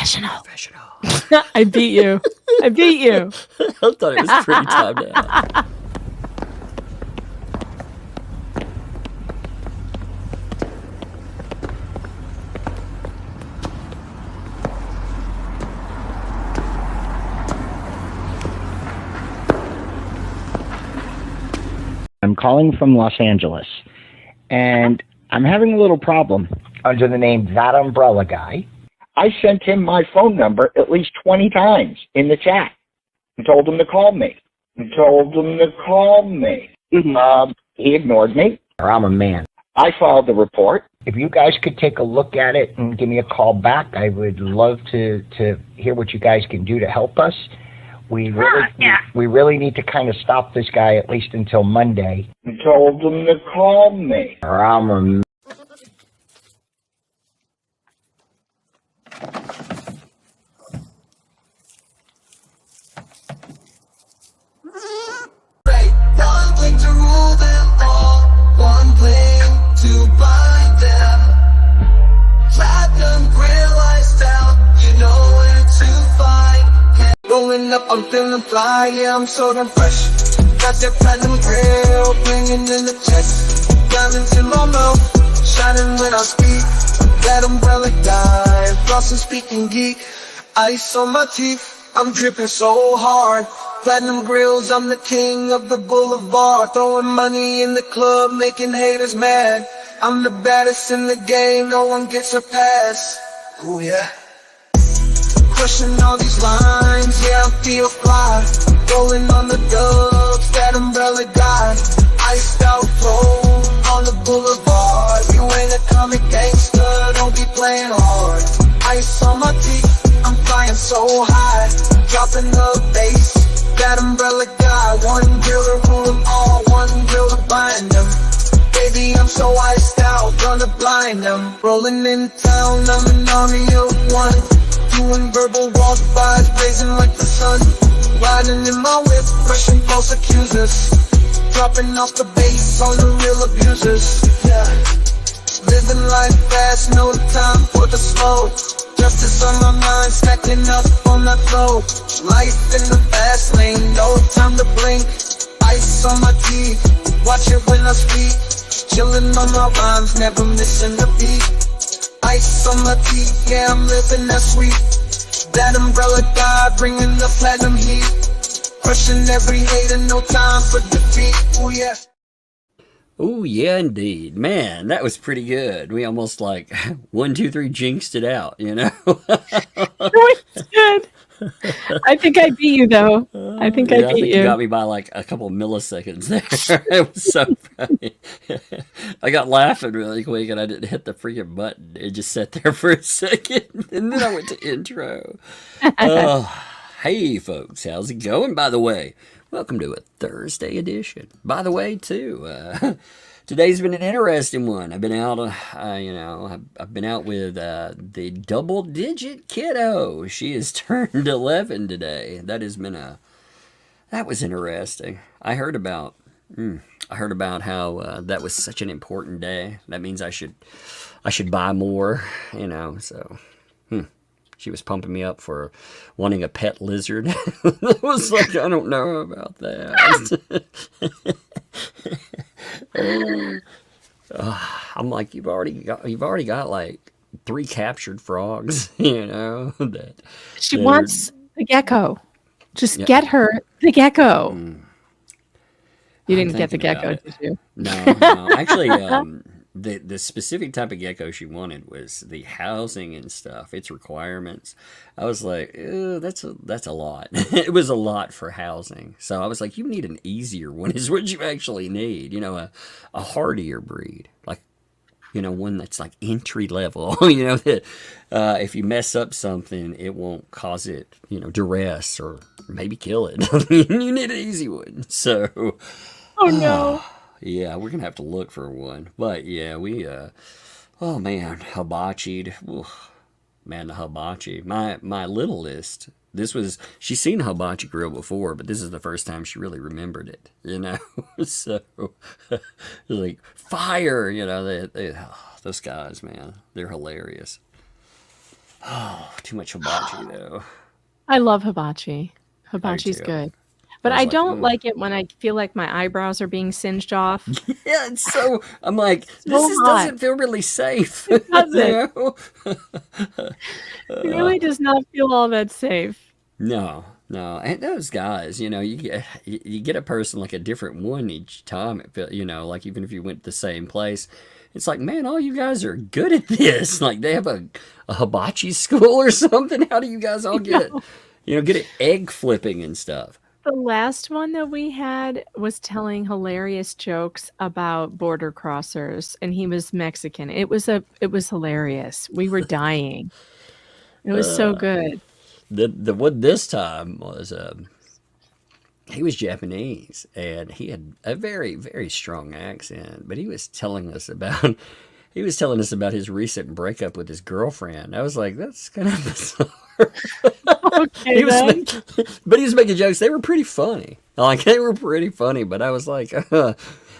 Professional. Professional. I beat you. I beat you. I thought it was pretty timed out. I'm calling from Los Angeles, and I'm having a little problem under the name ThatUmbrellaGuy. I sent him my phone number at least 20 times in the chat and told him to call me. He ignored me. I'm a man. I filed the report. If you guys could take a look at it and give me a call back, I would love to hear what you guys can do to help us. We really need to kind of stop this guy at least until Monday. I told him to call me. I'm a Rolling up, I'm feeling fly, yeah, I'm so damn fresh. Got that platinum grill, bringing in the chest. Diamonds in my mouth, shining when I speak. That umbrella guy, flossing speaking geek. Ice on my teeth, I'm dripping so hard. Platinum grills, I'm the king of the boulevard. Throwing money in the club, making haters mad. I'm the baddest in the game, no one gets a pass. Ooh yeah. Crushing all these lines, yeah, I feel fly. Rolling on the dubs, that umbrella guy. Iced out flow on the boulevard. You ain't a comic gangster, don't be playing hard. Ice on my teeth, I'm flying so high. Dropping the bass, that umbrella guy. One drill to rule them all, one drill to bind them. Baby, I'm so iced out, gonna blind them. Rolling in town, I'm an army of one. Doing verbal walk-bys, blazing like the sun. Riding in my whip, crushing false accusers. Dropping off the bass on the real abusers. Yeah. Living life fast, no time for the slow. Justice on my mind, stacking up on that flow. Life in the fast lane, no time to blink. Ice on my teeth, watch it when I speak. Chilling on my rhymes, never missing a beat. Ice on my teeth, yeah, I'm living that sweet. That umbrella guy, bringing the platinum heat. Crushing every hater, no time for defeat. Ooh yeah. Oh yeah, indeed, man, that was pretty good. We almost like 1, 2, 3 jinxed it out, you know. It's good. I think I beat you, though. I think I beat you got me by like a couple milliseconds there. It was so funny. I got laughing really quick and I didn't hit the freaking button. It just sat there for a second and then I went to intro. Hey folks, how's it going, by the way? Welcome to a Thursday edition. By the way, too, today's been an interesting one. I've been out, I've been out with the double-digit kiddo. She has turned 11 today. That was interesting. I heard about how that was such an important day. That means I should buy more, so. She was pumping me up for wanting a pet lizard. I was like, I don't know about that. I'm like, you've already got like 3 captured frogs, that she wants the gecko. Just get her the gecko. You didn't get the gecko, did you? No. Actually, the specific type of gecko she wanted was the housing and stuff, its requirements. I was like, that's a lot. It was a lot for housing. So I was like, you need an easier one is what you actually need. A hardier breed. Like, one that's like entry level. That if you mess up something, it won't cause it, duress or maybe kill it. You need an easy one. So. Oh no. Yeah, we're going to have to look for one. But, yeah, oh, man, hibachi'd. Oof. Man, the hibachi. My littlest, she's seen a hibachi grill before, but this is the first time she really remembered it, So, like, fire, those guys, man, they're hilarious. Oh, too much hibachi though. I love hibachi. I do Hibachi's too. good. But was I like, don't like it when I feel like my eyebrows are being singed off. Yeah, it's so. I'm like, this So hot. doesn't feel really safe. It doesn't. You know? It really does not feel all that safe. No, and those guys, you know, you get a person like a different one each time. It feel, you know, like even if you went to the same place, it's like, man, all you guys are good at this. Like they have a hibachi school or something. How do you guys all get, good at egg flipping and stuff? The last one that we had was telling hilarious jokes about border crossers, and he was Mexican. It was hilarious. We were dying. It was so good. The one this time was he was Japanese and he had a very, very strong accent, but he was telling us about his recent breakup with his girlfriend. I was like, that's kind of bizarre. Okay, but he was making jokes. They were pretty funny. Like they were pretty funny, but I was like,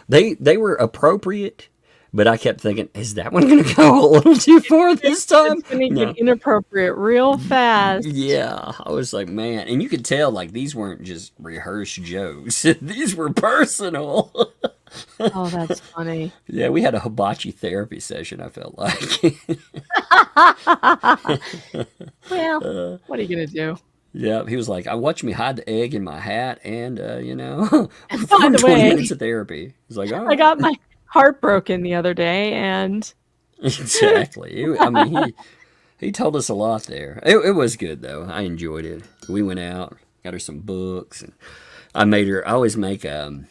they were appropriate. But I kept thinking, is that one going to go a little too far this time? It's going to get inappropriate real fast. Yeah, I was like, man. And you could tell, like, these weren't just rehearsed jokes. These were personal. Oh, that's funny. Yeah, we had a hibachi therapy session, I felt like. Well, what are you going to do? Yeah, he was like, I watched me hide the egg in my hat and, By 20 the way, minutes of therapy. He's like, oh. I got my heart broken the other day, and Exactly. I mean, he told us a lot there. It was good though. I enjoyed it. We went out, got her some books, and I always make I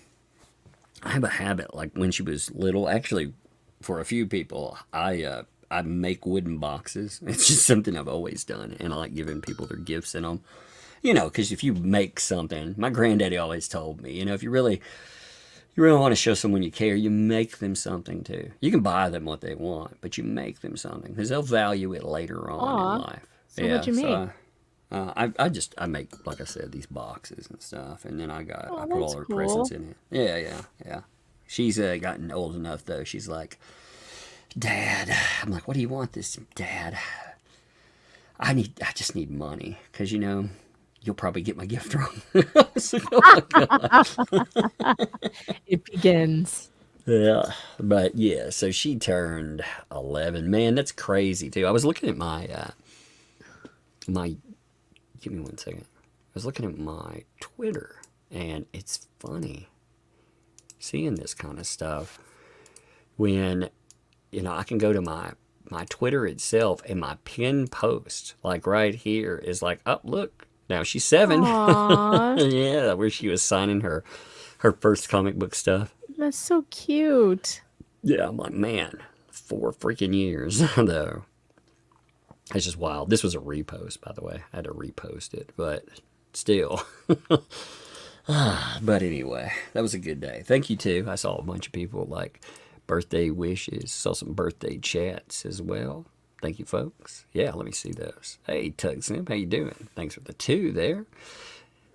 have a habit like when she was little. Actually, for a few people, I make wooden boxes. It's just something I've always done, and I like giving people their gifts in them. You know, because if you make something, my granddaddy always told me, if you really want to show someone you care, you make them something too. You can buy them what they want, but you make them something because they'll value it later on in life. So what'd you make? I make, like I said, these boxes and stuff, and then I put all her presents in it. Yeah. She's gotten old enough though. She's like, Dad. I'm like, what do you want this, Dad? I just need money because you'll probably get my gift wrong. So, oh my God. It begins. Yeah, but yeah, so she turned 11. Man, that's crazy too. I was looking at my give me 1 second. I was looking at my Twitter, and it's funny seeing this kind of stuff when I can go to my Twitter itself, and my pinned post, like right here, is like, oh look. Now she's 7. Yeah, where she was signing her first comic book stuff. That's so cute. Yeah, I'm like, man, 4 freaking years, though. It's just wild. This was a repost, by the way. I had to repost it, but still. But anyway, that was a good day. Thank you, too. I saw a bunch of people, like, birthday wishes. Saw some birthday chats as well. Thank you, folks. Yeah, let me see those. Hey, Tugsim, how you doing? Thanks for the 2 there.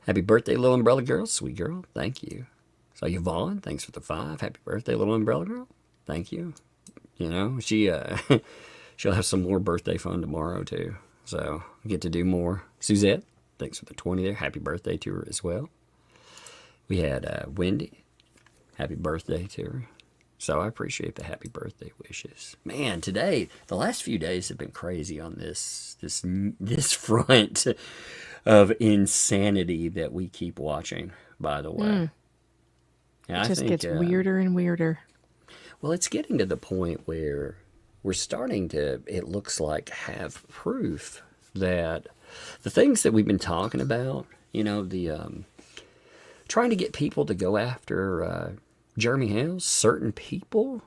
Happy birthday, little umbrella girl. Sweet girl. Thank you. So Yvonne, thanks for the 5. Happy birthday, little umbrella girl. Thank you. She'll have some more birthday fun tomorrow, too. So I get to do more. Suzette, thanks for the 20 there. Happy birthday to her as well. We had Wendy. Happy birthday to her. So I appreciate the happy birthday wishes. Man, today, the last few days have been crazy on this front of insanity that we keep watching, by the way. It just gets weirder and weirder. Well, it's getting to the point where we're starting to, it looks like, have proof that the things that we've been talking about, the trying to get people to go after Jeremy Hale, certain people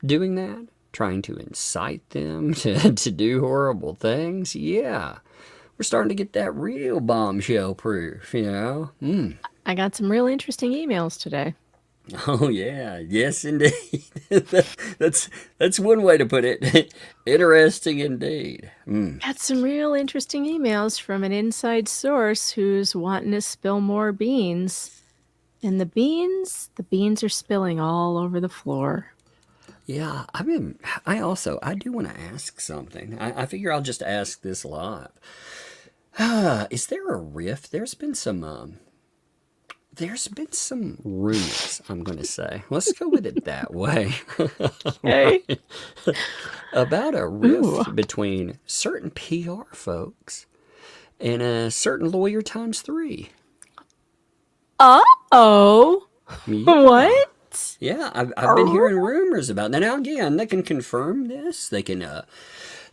doing that, trying to incite them to do horrible things. Yeah, we're starting to get that real bombshell proof, I got some real interesting emails today. Oh, yeah. Yes, indeed. That's one way to put it. Interesting indeed. Got some real interesting emails from an inside source who's wanting to spill more beans. And the beans are spilling all over the floor. Yeah, I do want to ask something. I figure I'll just ask this live. Is there a rift? There's been some rumors, I'm going to say. Let's go with it that way. Okay. Right? About a Ooh. rift between certain PR folks and a certain lawyer times 3. Uh-oh. Yeah. What? Yeah, I've been hearing rumors about that. Now again, they can confirm this. They could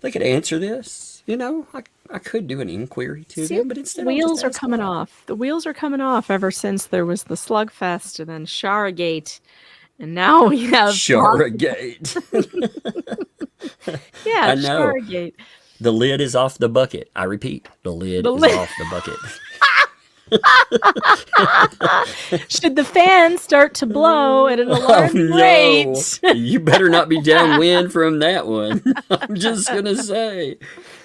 answer this. You know, I could do an inquiry to them, but instead I'll wheels just are ask coming live. off. The wheels are coming off ever since there was the Slugfest and then Sharagate, and now we have Sharagate. Yeah, I know. Sharagate. The lid is off the bucket. I repeat, the lid is off the bucket. Should the fan start to blow at an alarm rate? You better not be downwind from that one. I'm just going to say,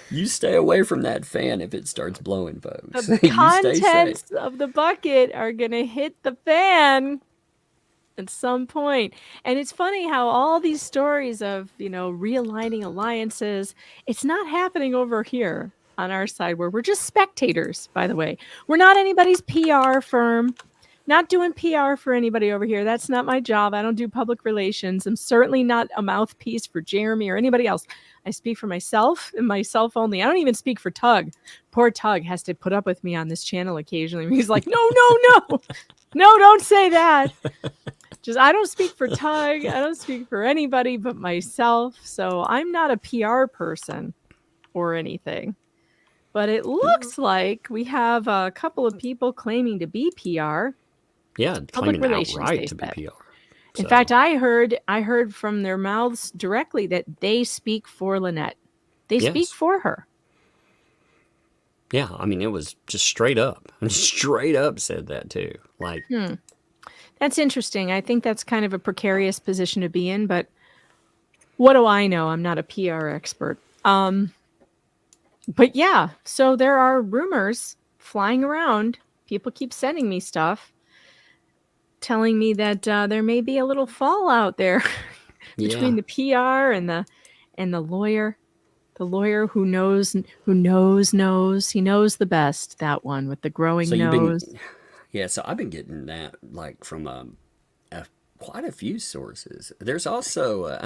you stay away from that fan if it starts blowing, folks. The contents of the bucket are going to hit the fan at some point. And it's funny how all these stories of, realigning alliances, it's not happening over here on our side where we're just spectators, by the way. We're not anybody's PR firm. Not doing PR for anybody over here. That's not my job. I don't do public relations. I'm certainly not a mouthpiece for Jeremy or anybody else. I speak for myself and myself only. I don't even speak for Tug. Poor Tug has to put up with me on this channel occasionally. He's like, no, don't say that. I don't speak for Tug. I don't speak for anybody but myself. So I'm not a PR person or anything. But it looks like we have a couple of people claiming to be PR. Yeah, public claiming relations, outright to be PR. In fact, I heard from their mouths directly that they speak for Lynette. They speak for her. Yeah, I mean, it was just straight up. Straight up said that too. Like, That's interesting. I think that's kind of a precarious position to be in, but what do I know? I'm not a PR expert. But yeah, so there are rumors flying around. People keep sending me stuff telling me that there may be a little fallout there between the PR and the lawyer. The lawyer who knows. He knows the best. That one with the growing nose. So I've been getting that like from quite a few sources. There's also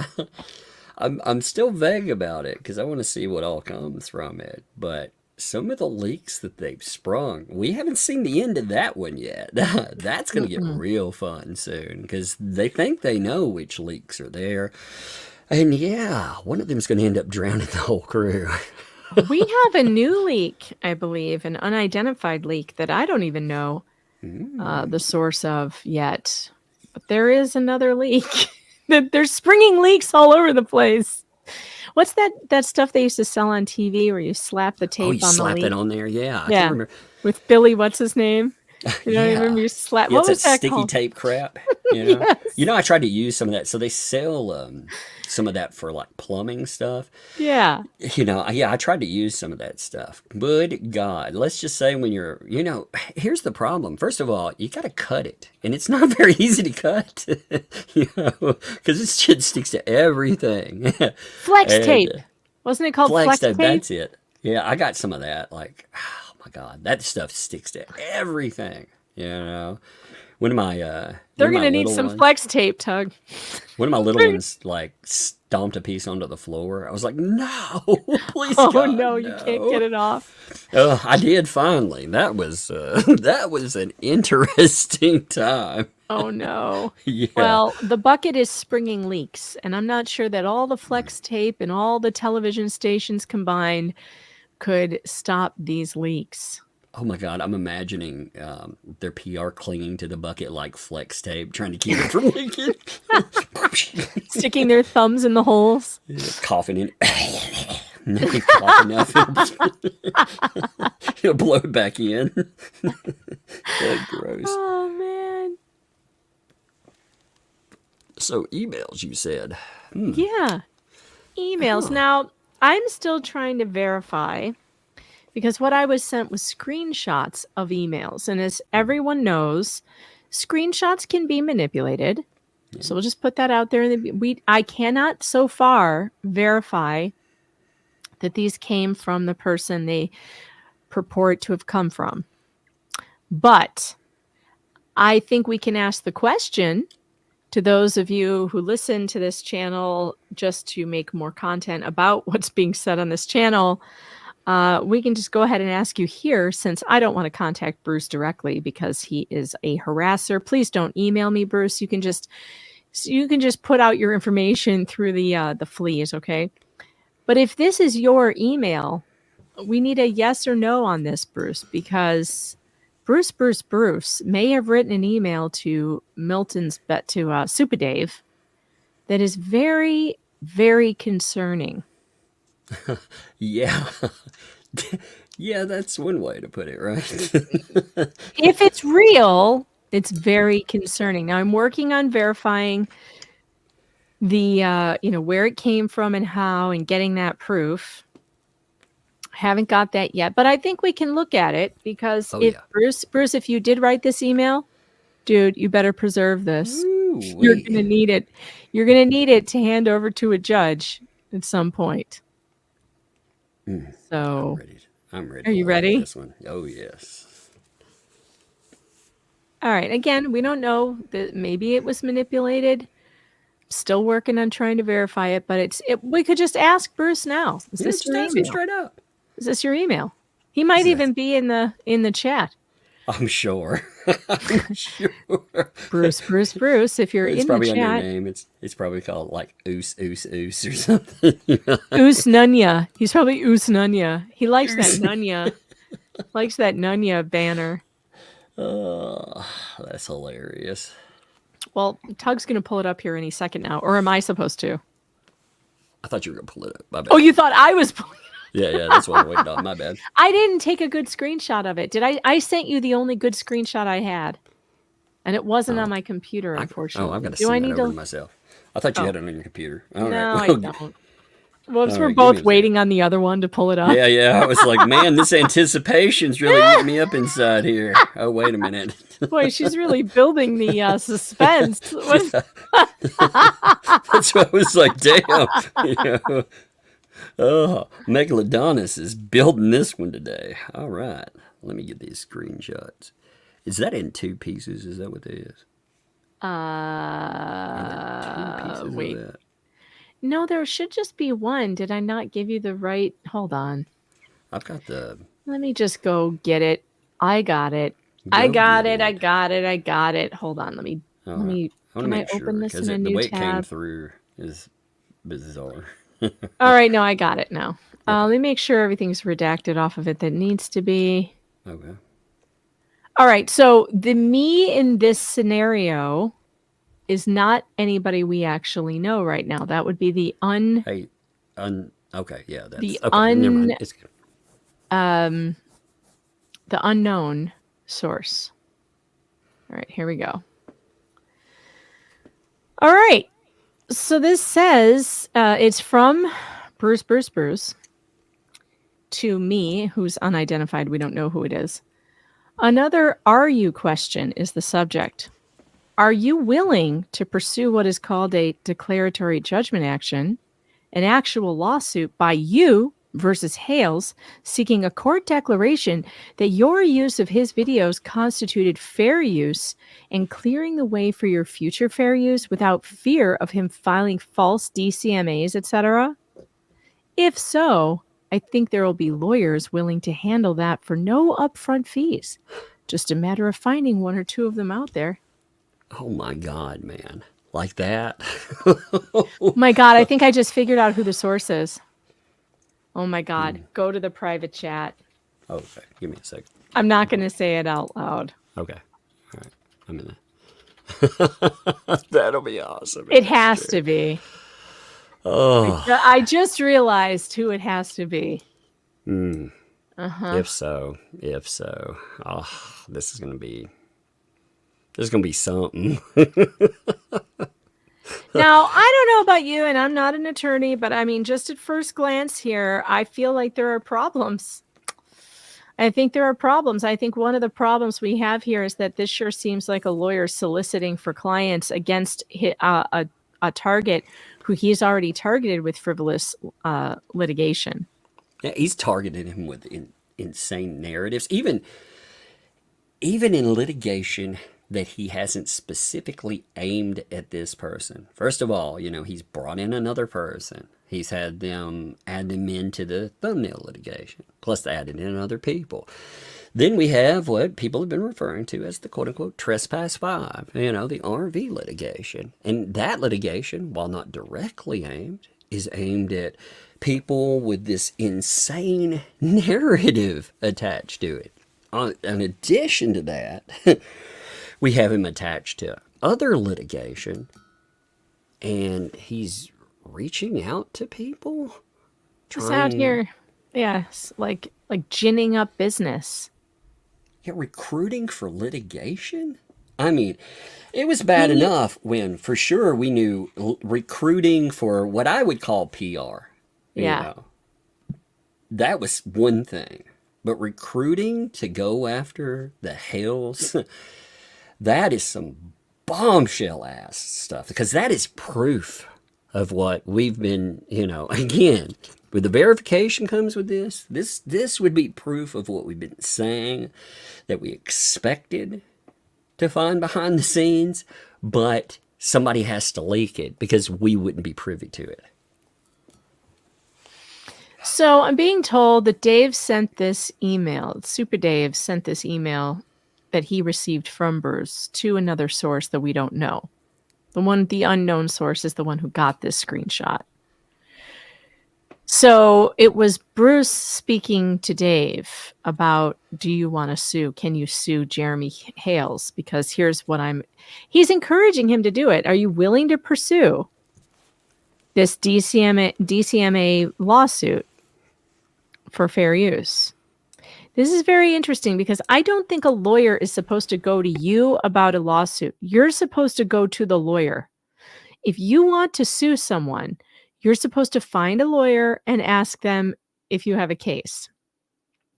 I'm still vague about it because I want to see what all comes from it. But some of the leaks that they've sprung, we haven't seen the end of that one yet. That's going to get real fun soon because they think they know which leaks are there. And yeah, one of them is going to end up drowning the whole crew. We have a new leak, I believe, an unidentified leak that I don't even know the source of yet. But there is another leak. There's springing leaks all over the place. What's that stuff they used to sell on TV where you slap the tape on the leak? Slap that on there? Yeah. I can't remember. With Billy, what's his name? You know, remember you slap. Yeah, what was that sticky called? tape crap. You know? Yes. You know, I tried to use some of that. So they sell some of that for like plumbing stuff. Yeah. You know, I tried to use some of that stuff. Good God. Let's just say when you're, here's the problem. First of all, you got to cut it. And it's not very easy to cut, because this shit sticks to everything. Flex tape. Wasn't it called flex tape? That's it. Yeah, I got some of that. Like, oh my God, that stuff sticks to everything. One of my they're gonna need some flex tape, Tug. One of my little ones like stomped a piece onto the floor. I was like, no, please. Oh God, no, you can't get it off. I did finally. That was an interesting time. Oh no. Yeah. Well, the bucket is springing leaks, and I'm not sure that all the flex tape and all the television stations combined could stop these leaks. Oh my God, I'm imagining their PR clinging to the bucket like flex tape, trying to keep it from leaking. Sticking their thumbs in the holes. Coughing in. Coughing enough. He'll blow it back in. That's gross. Oh, man. So emails, you said. Yeah. Emails. Now, I'm still trying to verify, because what I was sent was screenshots of emails. And as everyone knows, screenshots can be manipulated. So we'll just put that out there. I cannot so far verify that these came from the person they purport to have come from. But I think we can ask the question to those of you who listen to this channel just to make more content about what's being said on this channel. We can just go ahead and ask you here, since I don't want to contact Bruce directly because he is a harasser. Please don't email me, Bruce. You can just put out your information through the fleas, okay? But if this is your email, we need a yes or no on this, Bruce, because Bruce may have written an email to Super Dave that is very, very concerning. Yeah. Yeah, that's one way to put it, right? If it's real, it's very concerning. Now I'm working on verifying the where it came from and how, and getting that proof. Haven't got that yet, but I think we can look at it, because Bruce, if you did write this email, dude, you better preserve this. You're going to need it. You're going to need it to hand over to a judge at some point. So I'm ready. Are you ready? This one. Oh, yes. All right. Again, we don't know that maybe it was manipulated. Still working on trying to verify it, but we could just ask Bruce now. Is this your email? Straight up. Is this your email? He might even be in the chat. I'm sure. I'm sure. Bruce, if you're in the chat. It's probably under your name. It's probably called like Oos or something. Oos Nunya. He's probably Oos Nunya. He likes that Nunya. Likes that Nunya banner. Oh, that's hilarious. Well, Tug's going to pull it up here any second now. Or am I supposed to? I thought you were going to pull it up. My bad. Oh, you thought I was pulling it up? Yeah, that's what I'm waiting on. My bad. I didn't take a good screenshot of it. Did I? I sent you the only good screenshot I had. And it wasn't on my computer, unfortunately. I've got to send that over to myself. I thought you had it on your computer. All no, right. I don't. Whoops, we're both waiting on the other one to pull it up. Yeah. I was like, man, this anticipation's really getting me up inside here. Oh, wait a minute. Boy, she's really building the suspense. That's what I was like, damn. Oh, Megalodonus is building this one today. All right. Let me get these screenshots. Is that in two pieces? Is that what it is? Wait. No, there should just be one. Did I not give you the right? Hold on. I've got the... Let me just go get it. I got it. I got it. Hold on. Let me. Can I open this in a new tab? The way it came through is bizarre. All right. No, I got it now. Let me make sure everything's redacted off of it that needs to be. Okay. All right. So the me in this scenario is not anybody we actually know right now. That would be the okay, yeah, that's the okay. Never mind. It's good. The unknown source. All right, here we go. All right. So this says it's from Bruce to me, who's unidentified. We don't know who it is. Another "are you" question is the subject. Are you willing to pursue what is called a declaratory judgment action, an actual lawsuit by you versus Hales, seeking a court declaration that your use of his videos constituted fair use and clearing the way for your future fair use without fear of him filing false DCMAs, etc.? If so, I think there will be lawyers willing to handle that for no upfront fees. Just a matter of finding one or two of them out there. Oh my God, man. Like that? My God, I think I just figured out who the source is. Oh my God. Go to the private chat. Oh, okay. Give me a second. I'm not going to say it out loud. Okay. All right. I'm in there. That'll be awesome. It has to be. Oh. I just realized who it has to be. If so. Oh, this is going to be something. Now, I don't know about you, and I'm not an attorney, but I mean, just at first glance here, I feel like there are problems. I think there are problems. I think one of the problems we have here is that this sure seems like a lawyer soliciting for clients against a target who he's already targeted with frivolous litigation. Yeah, he's targeting him with insane narratives, even in litigation that he hasn't specifically aimed at this person. First of all, he's brought in another person. He's had them add them into the thumbnail litigation, plus added in other people. Then we have what people have been referring to as the quote-unquote Trespass 5, the RV litigation. And that litigation, while not directly aimed, is aimed at people with this insane narrative attached to it. In addition to that, we have him attached to other litigation, and he's reaching out to people. He's out here, yes, like ginning up business. Yeah, recruiting for litigation? I mean, it was bad enough when, for sure, we knew recruiting for what I would call PR. Yeah. That was one thing. But recruiting to go after the Hales, that is some bombshell ass stuff. Because that is proof of what we've been, again, with the verification comes with this. This would be proof of what we've been saying, that we expected to find behind the scenes, but somebody has to leak it because we wouldn't be privy to it. So I'm being told that Dave sent this email, Super Dave sent this email that he received from Bruce to another source that we don't know. The unknown source is the one who got this screenshot. So it was Bruce speaking to Dave about, do you want to sue? Can you sue Jeremy Hales? Because here's what he's encouraging him to do it. Are you willing to pursue this DCMA lawsuit for fair use? This is very interesting because I don't think a lawyer is supposed to go to you about a lawsuit. You're supposed to go to the lawyer. If you want to sue someone, you're supposed to find a lawyer and ask them if you have a case.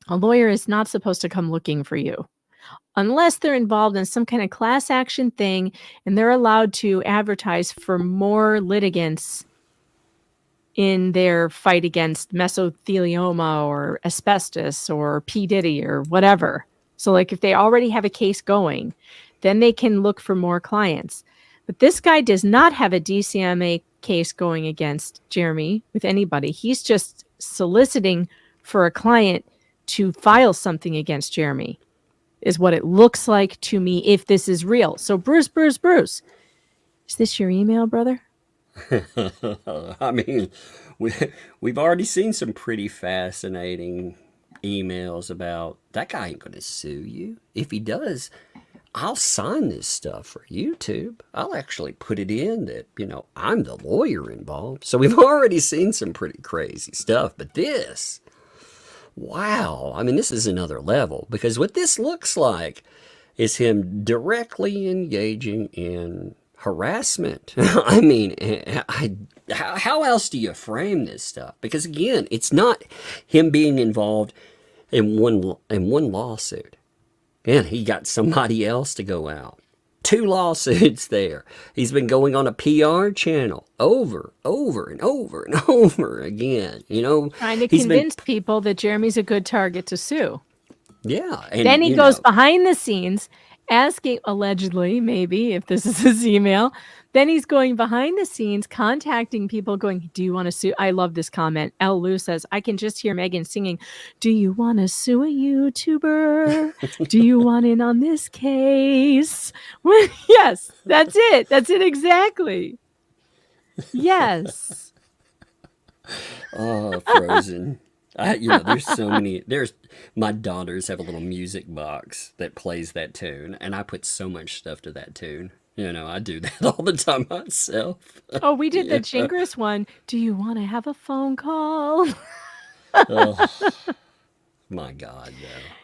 A lawyer is not supposed to come looking for you unless they're involved in some kind of class action thing and they're allowed to advertise for more litigants in their fight against mesothelioma or asbestos or P. Diddy or whatever. So like if they already have a case going, then they can look for more clients. But this guy does not have a DCMA case going against Jeremy with anybody. He's just soliciting for a client to file something against Jeremy, is what it looks like to me if this is real. So Bruce, is this your email, brother? I mean, we've already seen some pretty fascinating emails about that guy ain't going to sue you. If he does, I'll sign this stuff for YouTube. I'll actually put it in that, I'm the lawyer involved. So we've already seen some pretty crazy stuff. But this, wow. I mean, this is another level. Because what this looks like is him directly engaging in harassment. I mean, how else do you frame this stuff? Because again, it's not him being involved in one lawsuit. And he got somebody else to go out. 2 lawsuits there. He's been going on a PR channel over and over again. Trying to convince people that Jeremy's a good target to sue. Yeah. And then he goes behind the scenes asking, allegedly, maybe, if this is his email, then he's going behind the scenes, contacting people going, do you want to sue? I love this comment. L. Lou says, I can just hear Megan singing, do you want to sue a YouTuber? Do you want in on this case? Yes, that's it. That's it exactly. Yes. Oh, Frozen. There's so many. My daughters have a little music box that plays that tune, and I put so much stuff to that tune. I do that all the time myself. Oh, we did the Jingrous one. Do you want to have a phone call? Oh, my God,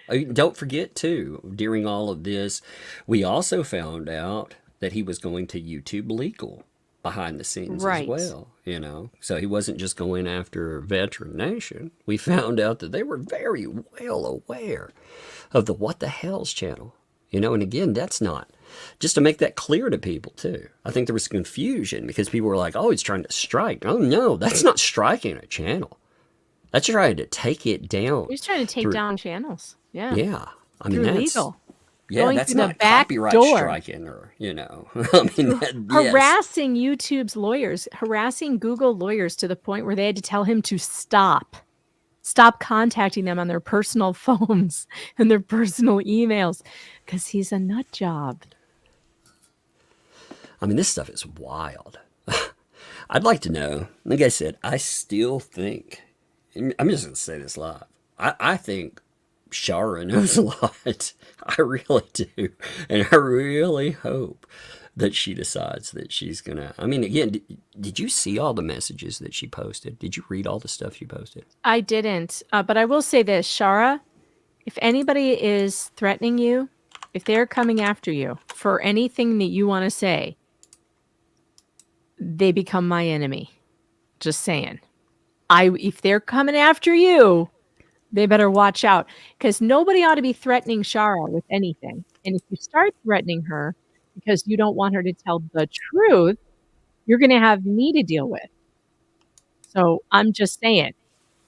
no. Don't forget, too, during all of this, we also found out that he was going to YouTube Legal. behind the scenes as Right. well, you know. So he wasn't just going after Veteran Nation. We found out that they were very well aware of the What the Hales channel, you know. And again, that's not, just to make that clear to people too. I think there was confusion because people were like, oh, he's trying to strike. Oh no, that's not striking a channel. That's trying to take it down. He's trying to take down channels. Yeah. Yeah. I mean, Through that's legal. yeah, Going that's through the not back copyright door. striking, or, you know. I mean, yes. Harassing YouTube's lawyers, harassing Google lawyers to the point where they had to tell him to stop contacting them on their personal phones and their personal emails because he's a nut job. I mean, this stuff is wild. I'd like to know, like I said, I still think, I'm just going to say this live, I think Shara knows a lot. I really do. And I really hope that she decides that she's going to, I mean, again, did you see all the messages that she posted? Did you read all the stuff she posted? I didn't, but I will say this, Shara, if anybody is threatening you, if they're coming after you for anything that you want to say, they become my enemy. Just saying. If they're coming after you, they better watch out, because nobody ought to be threatening Shara with anything. And if you start threatening her because you don't want her to tell the truth, you're going to have me to deal with. So I'm just saying,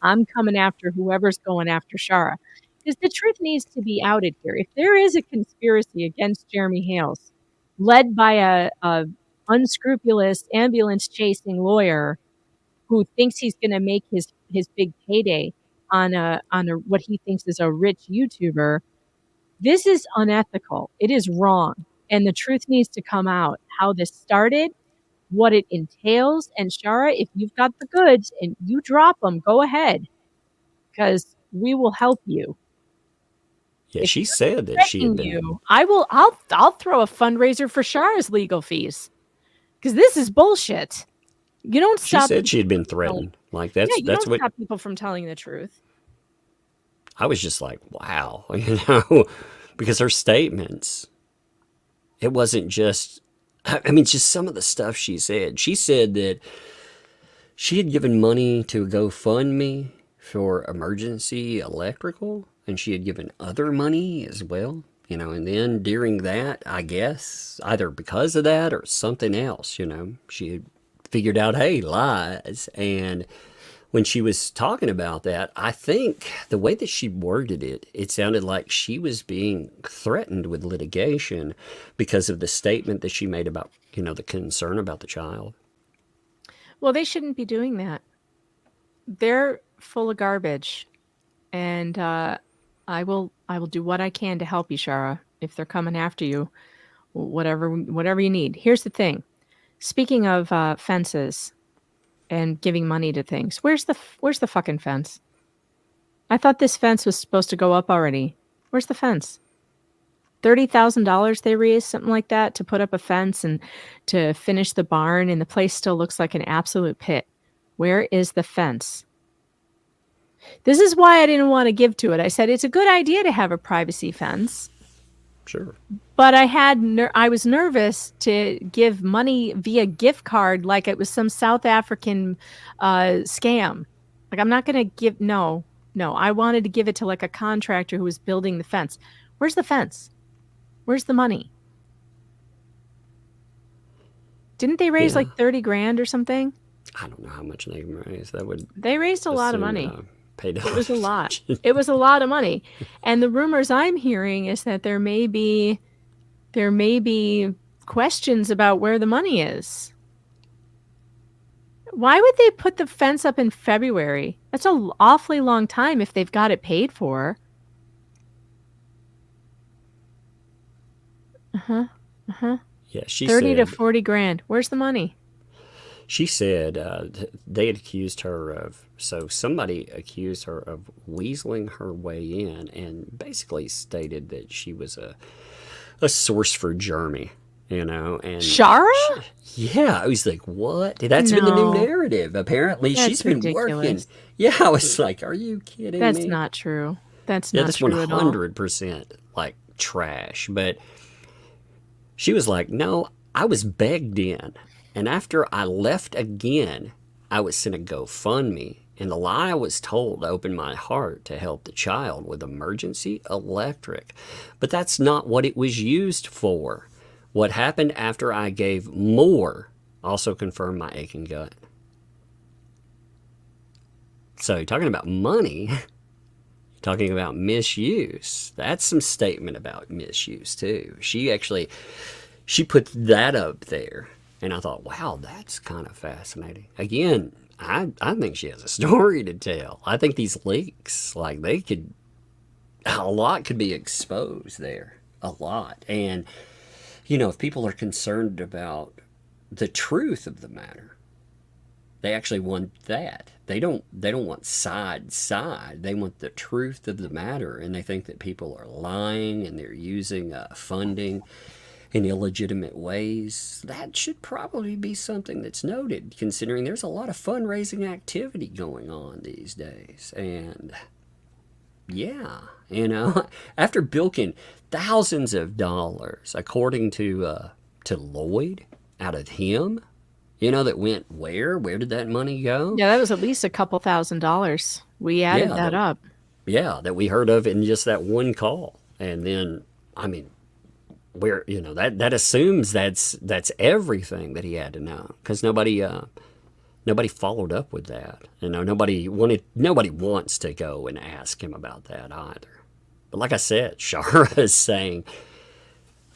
I'm coming after whoever's going after Shara, because the truth needs to be outed here. If there is a conspiracy against Jeremy Hales, led by a unscrupulous ambulance chasing lawyer who thinks he's going to make his big payday on a what he thinks is a rich YouTuber, this is unethical. It is wrong. And the truth needs to come out, how this started, what it entails. And Shara, if you've got the goods and you drop them, go ahead, because we will help you. Yeah, she said that she had been. I'll throw a fundraiser for Shara's legal fees, because this is bullshit. You don't stop. She said she had been threatened. Like that's you don't what stop people from telling the truth. I was just like, wow, you know, because her statements, it wasn't just, I mean, just some of the stuff she said. She said that she had given money to a GoFundMe for emergency electrical, and she had given other money as well, you know, and then during that, I guess, either because of that or something else, you know, she had figured out, hey, lies. And when she was talking about that, I think the way that she worded it, it sounded like she was being threatened with litigation because of the statement that she made about, you know, the concern about the child. Well, they shouldn't be doing that. They're full of garbage. And I will do what I can to help you, Shara, if they're coming after you, whatever you need. Here's the thing. Speaking of fences and giving money to things, where's the fucking fence? I thought this fence was supposed to go up already. Where's the fence? $30,000 they raised, something like that, to put up a fence and to finish the barn, and the place still looks like an absolute pit. Where is the fence? This is why I didn't want to give to it. I said it's a good idea to have a privacy fence. Sure. But I was nervous to give money via gift card like it was some South African scam. Like, I'm not going to give, no. I wanted to give it to like a contractor who was building the fence. Where's the fence? Where's the money? Didn't they raise like 30 grand or something? I don't know how much they raised. They raised a lot of money. It was a lot. It was a lot of money. And the rumors I'm hearing is that there may be questions about where the money is. Why would they put the fence up in February? That's an awfully long time if they've got it paid for. Yeah, she 30 to 40 grand. Where's the money? She said they had accused her of, so somebody accused her of weaseling her way in and basically stated that she was a source for Jeremy, you know. And Shara? Yeah, I was like, what? That's been the new narrative. Apparently, she's been working. Yeah, I was like, are you kidding me? That's not true. That's not true at all. 100% like trash. But she was like, no, I was begged in. And after I left again, I was sent a GoFundMe. And the lie I was told opened my heart to help the child with emergency electric. But that's not what it was used for. What happened after I gave more also confirmed my aching gut. So you're talking about money, you're talking about misuse. That's some statement about misuse too. She put that up there. And I thought, wow, that's kind of fascinating. Again, I think she has a story to tell. I think these leaks, like a lot could be exposed there. A lot. And, if people are concerned about the truth of the matter, they actually want that. They don't want side. They want the truth of the matter. And they think that people are lying and they're using funding in illegitimate ways. That should probably be something that's noted, considering there's a lot of fundraising activity going on these days. And yeah, after bilking thousands of dollars, according to Lloyd, out of him, that went where? Where did that money go? Yeah, that was at least a couple $1,000s. We added that up. Yeah, that we heard of in just that one call. And then, where that assumes that's everything that he had to know, because nobody followed up with that. Nobody wants to go and ask him about that either. But like I said, Shara is saying,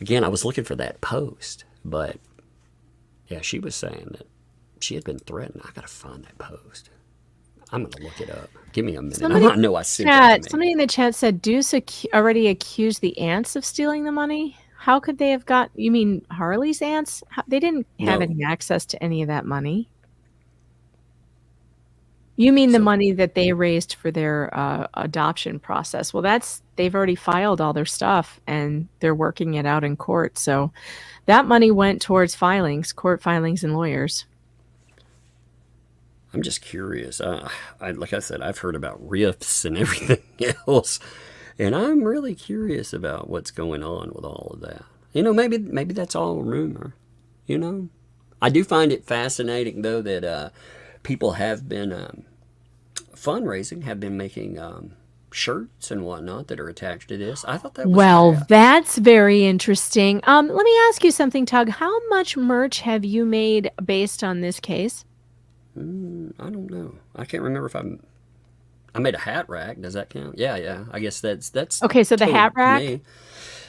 again, I was looking for that post, but yeah, she was saying that she had been threatened. I gotta find that post. I'm gonna look it up. Give me a minute. I know I sent that to me. Somebody in the chat said Deuce already accused the aunts of stealing the money. How could they have got? You mean Harley's aunts? They didn't have any access to any of that money. You mean the money that they raised for their adoption process? Well, they've already filed all their stuff and they're working it out in court. So that money went towards court filings, and lawyers. I'm just curious. Like I said, I've heard about rifts and everything else. And I'm really curious about what's going on with all of that. Maybe that's all a rumor. I do find it fascinating, though, that people have been fundraising, have been making shirts and whatnot that are attached to this. I thought that was that's very interesting. Let me ask you something, Tug. How much merch have you made based on this case? I don't know. I can't remember if I made a hat rack. Does that count? Yeah. I guess that's okay. So the hat rack. Me.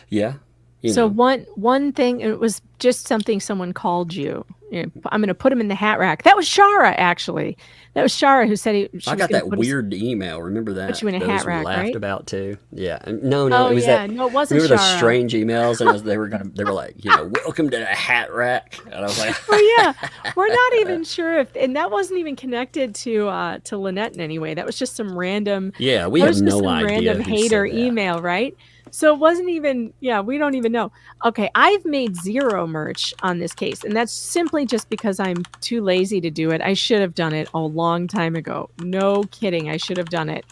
Yeah. One thing, it was just something someone called you. I'm going to put him in the hat rack. That was Shara, actually. That was Shara who said I got that weird email. Remember that? Put you in a hat rack, laughed right? about too. Yeah. No. Oh, it was yeah. No, it wasn't. Remember Shara. those strange emails? And they were like, welcome to the hat rack. And I was like, oh yeah. We're not even sure and that wasn't even connected to Lynette in any way. That was just some random. Yeah, we have no idea. Random hater email, right? So it wasn't even, we don't even know. Okay, I've made 0 merch on this case, and that's simply just because I'm too lazy to do it. I should have done it a long time ago. No kidding, I should have done it.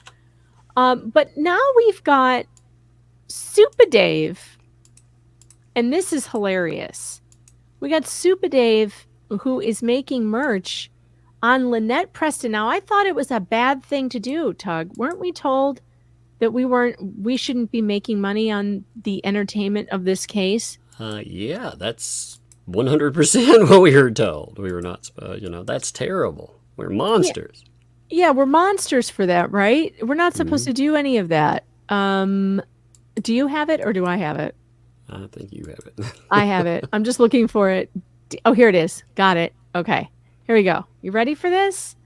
But now we've got Super Dave, and this is hilarious. We got Super Dave, who is making merch on Lynette Preston. Now, I thought it was a bad thing to do, Tug. Weren't we told that we shouldn't be making money on the entertainment of this case? Yeah, that's 100% what we were told. We were not, that's terrible. We're monsters. Yeah, we're monsters for that, right? We're not supposed to do any of that. Do you have it or do I have it? I think you have it. I have it. I'm just looking for it. Oh, here it is. Got it. Okay, here we go. You ready for this?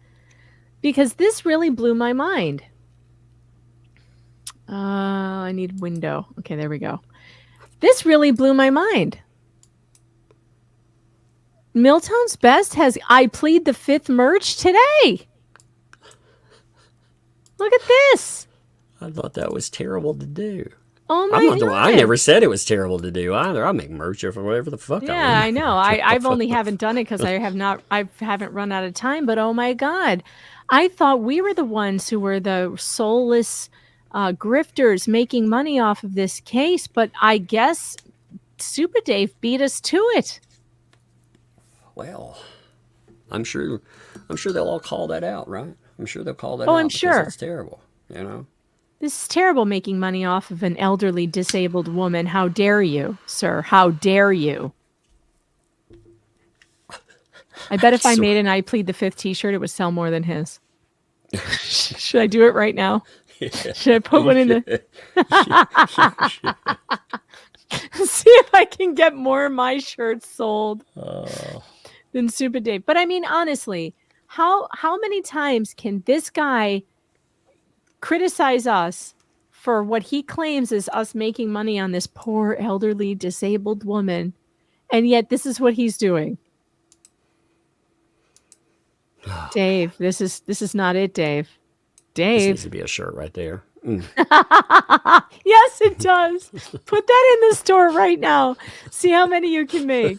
Because this really blew my mind. I need window. Okay, there we go. This really blew my mind. Milltown's Best has I Plead the Fifth merch today. Look at this. I thought that was terrible to do. Oh my God. I never said it was terrible to do either. I make merch for whatever the fuck I want. Yeah, I know. I've only haven't done it because I haven't run out of time, but oh my God. I thought we were the ones who were the soulless grifters making money off of this case, but I guess Super Dave beat us to it. well, I'm sure they'll all call that out, right? I'm sure they'll call that Oh, out I'm because sure. it's terrible, you know? This is terrible, making money off of an elderly disabled woman. How dare you, sir? How dare you? I bet if I made an I Plead the Fifth t-shirt, it would sell more than his. Should I do it right now? Yeah, Should I put one in the... See if I can get more of my shirts sold than Super Dave. But I mean, honestly, how many times can this guy criticize us for what he claims is us making money on this poor elderly disabled woman, and yet this is what he's doing? Dave, this is not it, Dave. this needs Dave. to be a shirt right there. Yes, it does. Put that in the store right now. See how many you can make.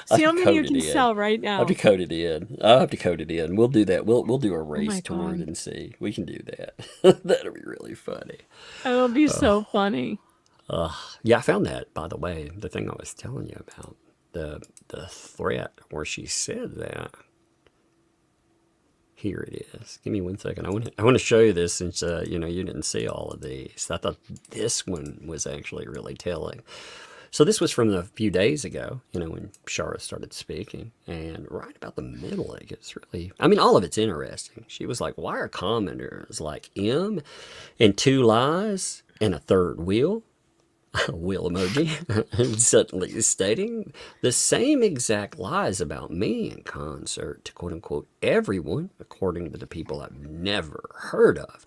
See how many you can sell right now. I'll have to code it in. I'll have to code it in. We'll do that. We'll do a race my toward God. and see. We can do that. That'll be really funny. It'll be so funny. Yeah, I found that, by the way, the thing I was telling you about, the threat where she said that. Here it is. Give me 1 second. I want to show you this since you know, you didn't see all of these. I thought this one was actually really telling. So this was from a few days ago, you know, when Shara started speaking, and right about the middle, it gets really, I mean, all of it's interesting. She was like, why are commenters like M and 2 lies and a third wheel? A wheel emoji, suddenly stating the same exact lies about me in concert to quote unquote everyone, according to the people I've never heard of,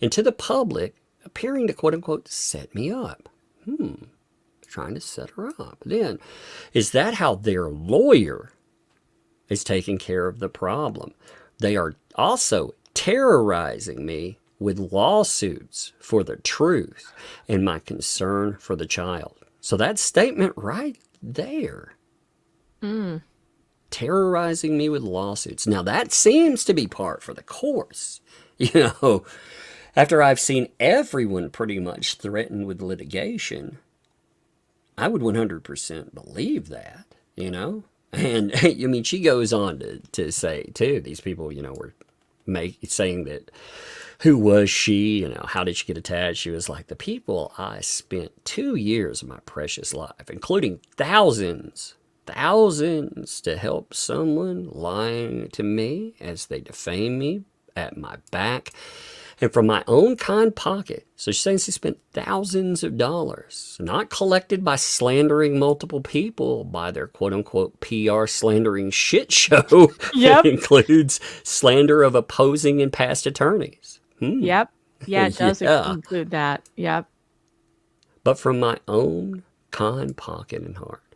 and to the public, appearing to quote unquote set me up. Trying to set her up. Then, is that how their lawyer is taking care of the problem? They are also terrorizing me with lawsuits for the truth and my concern for the child. So that statement right there, terrorizing me with lawsuits. Now that seems to be par for the course. You know, after I've seen everyone pretty much threatened with litigation, I would 100% believe that, you know? And I mean, she goes on to say too, these people, you know, were saying that, who was she? You know, how did she get attached? She was like, the people I spent 2 years of my precious life, including thousands to help someone lying to me as they defame me at my back and from my own kind pocket. So she's saying she spent thousands of dollars, not collected by slandering multiple people by their quote unquote PR slandering shit show. Yep. That includes slander of opposing and past attorneys. Yep. Yeah, it does Yeah. include that. Yep. But from my own kind pocket and heart.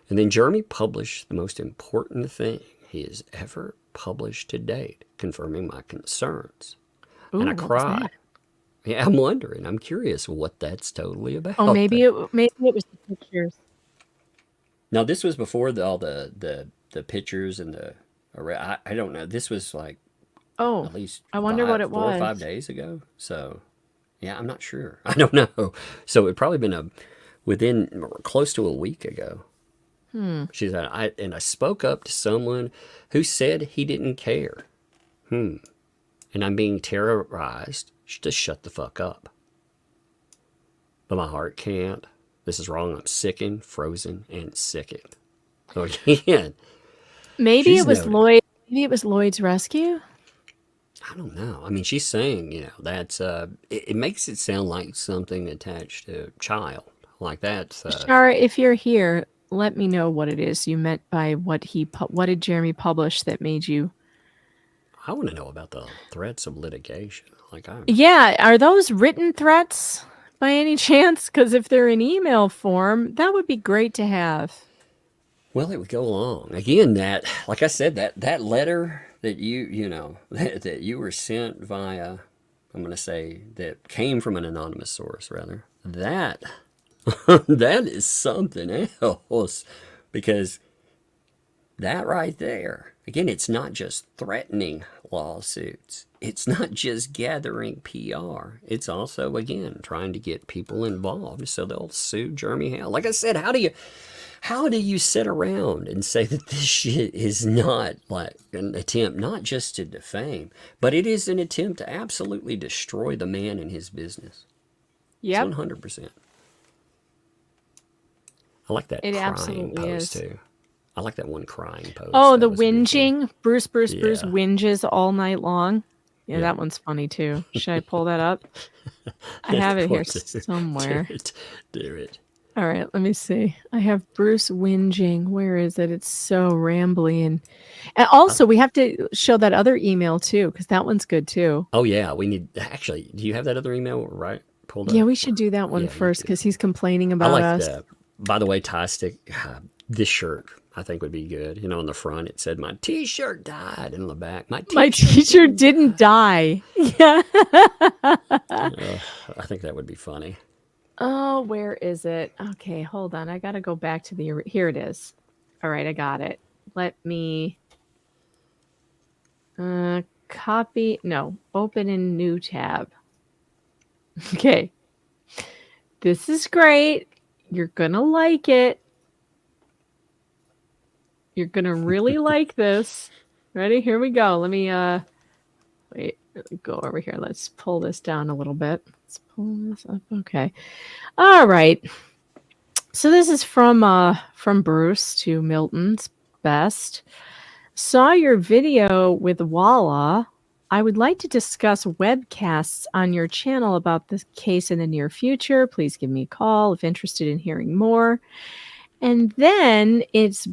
And then Jeremy published the most important thing he has ever published to date, confirming my concerns. Ooh, and I what was cried. that? Yeah, I'm wondering. I'm curious what that's totally about. Oh, maybe it was the pictures. Now, this was before all the pictures and the. I don't know. This was like Oh, at least I wonder what it 4 or 5 was. days ago. So, yeah, I'm not sure. I don't know. So it probably been within close to a week ago. She said, I spoke up to someone who said he didn't care. And I'm being terrorized. Just shut the fuck up. But my heart can't. This is wrong. I'm sickened, frozen, and sickened. So again, Maybe she's it was noted. Lloyd. Maybe it was Lloyd's Rescue. I don't know. I mean, she's saying, you know, that's it makes it sound like something attached to a child. Like that's Shara, if you're here, let me know what it is you meant by what did Jeremy publish that made you. I want to know about the threats of litigation. Yeah, are those written threats by any chance? Because if they're in email form, that would be great to have. Well, it would go along. Again, that, like I said, that letter that you know, that you were sent via, I'm going to say, that came from an anonymous source, rather, that is something else. Because that right there, again, it's not just threatening lawsuits. It's not just gathering PR. It's also, again, trying to get people involved so they'll sue Jeremy Hale. Like I said, how do How do you sit around and say that this shit is not like an attempt, not just to defame, but it is an attempt to absolutely destroy the man and his business? Yep. It's 100%. I like that It crying absolutely post is. too. I like that one crying post. Oh, That the was a good one. whinging. Bruce Yeah. whinges all night long. Yeah, Yeah. that one's funny too. Should I pull that up? I have it here somewhere. Do it. All right, let me see. I have Bruce whinging. Where is it? It's so rambly. And also, we have to show that other email too, because that one's good too. Oh yeah, we need. Actually, do you have that other email right pulled up? Yeah, we should do that one Yeah, first you do. because he's complaining I about like us. that. By the way, Stochastic, this shirt I think would be good. You know, on the front it said my T-shirt died, and on the back my T-shirt didn't die. Yeah. I think that would be funny. Oh, where is it? Okay, hold on. I got to go back to the... Here it is. All right, I got it. Let me... copy... No, open in new tab. Okay. This is great. You're going to like it. You're going to really like this. Ready? Here we go. Let me... Wait, go over here. Let's pull this down a little bit. Let's pull this up. Okay. All right. So this is from Bruce to Milton's best. Saw your video with Walla. I would like to discuss webcasts on your channel about this case in the near future. Please give me a call if interested in hearing more. And then it's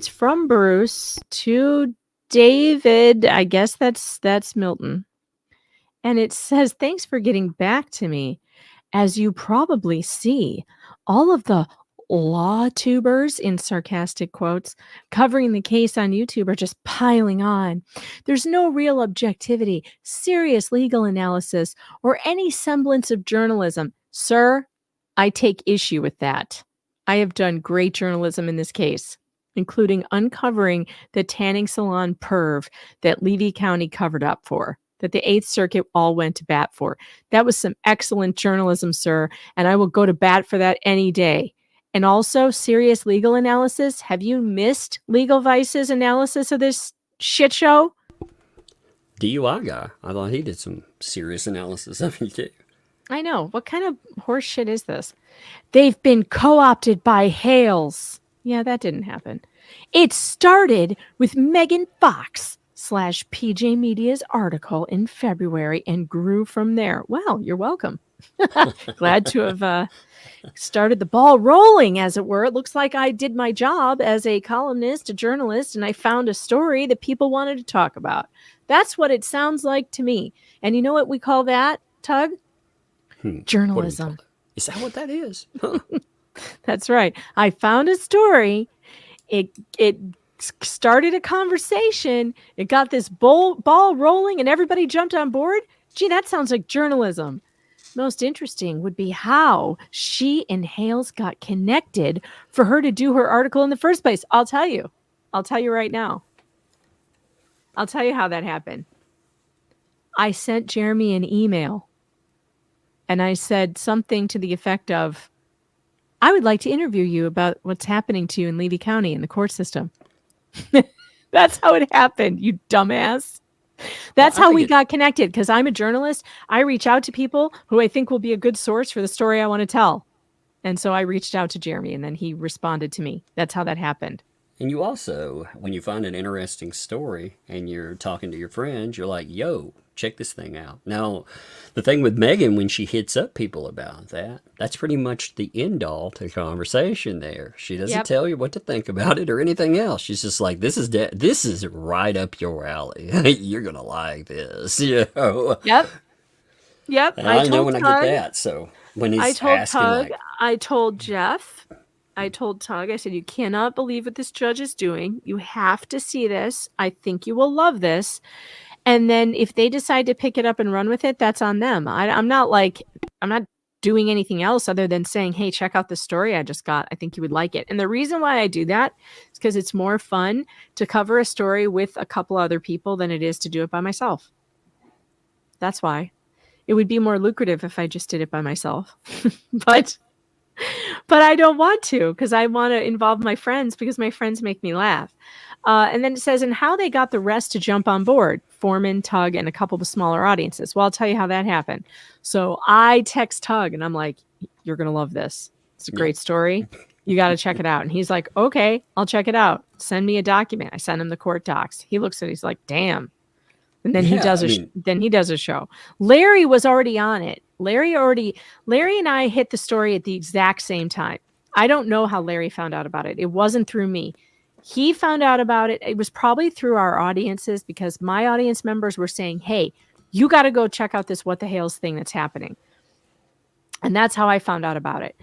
from Bruce to David. I guess that's Milton. And it says, thanks for getting back to me. As you probably see, all of the law tubers, in sarcastic quotes, covering the case on YouTube are just piling on. There's no real objectivity, serious legal analysis, or any semblance of journalism. Sir, I take issue with that. I have done great journalism in this case, including uncovering the tanning salon perv that Levy County covered up for, that the 8th Circuit all went to bat for. That was some excellent journalism, sir, and I will go to bat for that any day. And also, serious legal analysis. Have you missed Legal Vice's analysis of this shit show? DUI guy. I thought he did some serious analysis of it too. I know. What kind of horse shit is this? They've been co-opted by Hales. Yeah, that didn't happen. It started with Megan Fox / PJ Media's article in February and grew from there. Wow, you're welcome. Glad to have started the ball rolling, as it were. It looks like I did my job as a columnist, a journalist, and I found a story that people wanted to talk about. That's what it sounds like to me. And you know what we call that, Tug? Journalism. Is that what that is? That's right. I found a story. It started a conversation. It got this ball rolling and everybody jumped on board. Gee, that sounds like journalism. Most interesting would be how she and Hales got connected for her to do her article in the first place. I'll tell you right now. I'll tell you how that happened. I sent Jeremy an email and I said something to the effect of, I would like to interview you about what's happening to you in Levy County in the court system. That's how it happened, you dumbass. That's how we got connected, because I'm a journalist. I reach out to people who I think will be a good source for the story I want to tell. And so I reached out to Jeremy, and then he responded to me. That's how that happened. And you also, when you find an interesting story and you're talking to your friends, you're like, yo, check this thing out. Now, the thing with Megan, when she hits up people about that, that's pretty much the end all to conversation there. She doesn't tell you what to think about it or anything else. She's just like, this is right up your alley. You're going to like this. You know? Yep. And I know when I get that. So when he's asking, I told Jeff, I told Tug, I said, you cannot believe what this judge is doing. You have to see this. I think you will love this. And then if they decide to pick it up and run with it, that's on them. I'm not doing anything else other than saying, hey, check out the story I just got. I think you would like it. And the reason why I do that is because it's more fun to cover a story with a couple other people than it is to do it by myself. That's why. It would be more lucrative if I just did it by myself. but I don't want to because I want to involve my friends because my friends make me laugh. And then it says, and how they got the rest to jump on board, Foreman, Tug, and a couple of smaller audiences. Well, I'll tell you how that happened. So I text Tug and I'm like, you're going to love this. It's a great story. You got to check it out. And he's like, okay, I'll check it out. Send me a document. I send him the court docs. He looks at it. He's like, damn. And then he does a show. Larry was already on it. Larry and I hit the story at the exact same time. I don't know how Larry found out about it. It wasn't through me. He found out about it. It was probably through our audiences because my audience members were saying, hey, you got to go check out this What the Hales thing that's happening. And that's how I found out about it.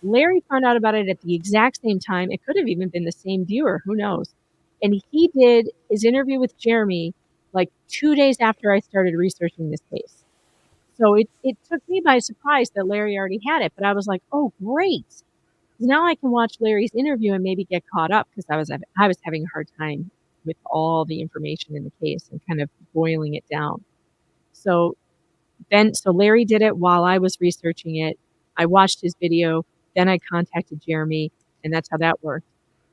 Larry found out about it at the exact same time. It could have even been the same viewer. Who knows? And he did his interview with Jeremy like 2 days after I started researching this case. So it took me by surprise that Larry already had it. But I was like, oh, great. Now I can watch Larry's interview and maybe get caught up because I was having a hard time with all the information in the case and kind of boiling it down. So Larry did it while I was researching it. I watched his video. Then I contacted Jeremy, and that's how that worked.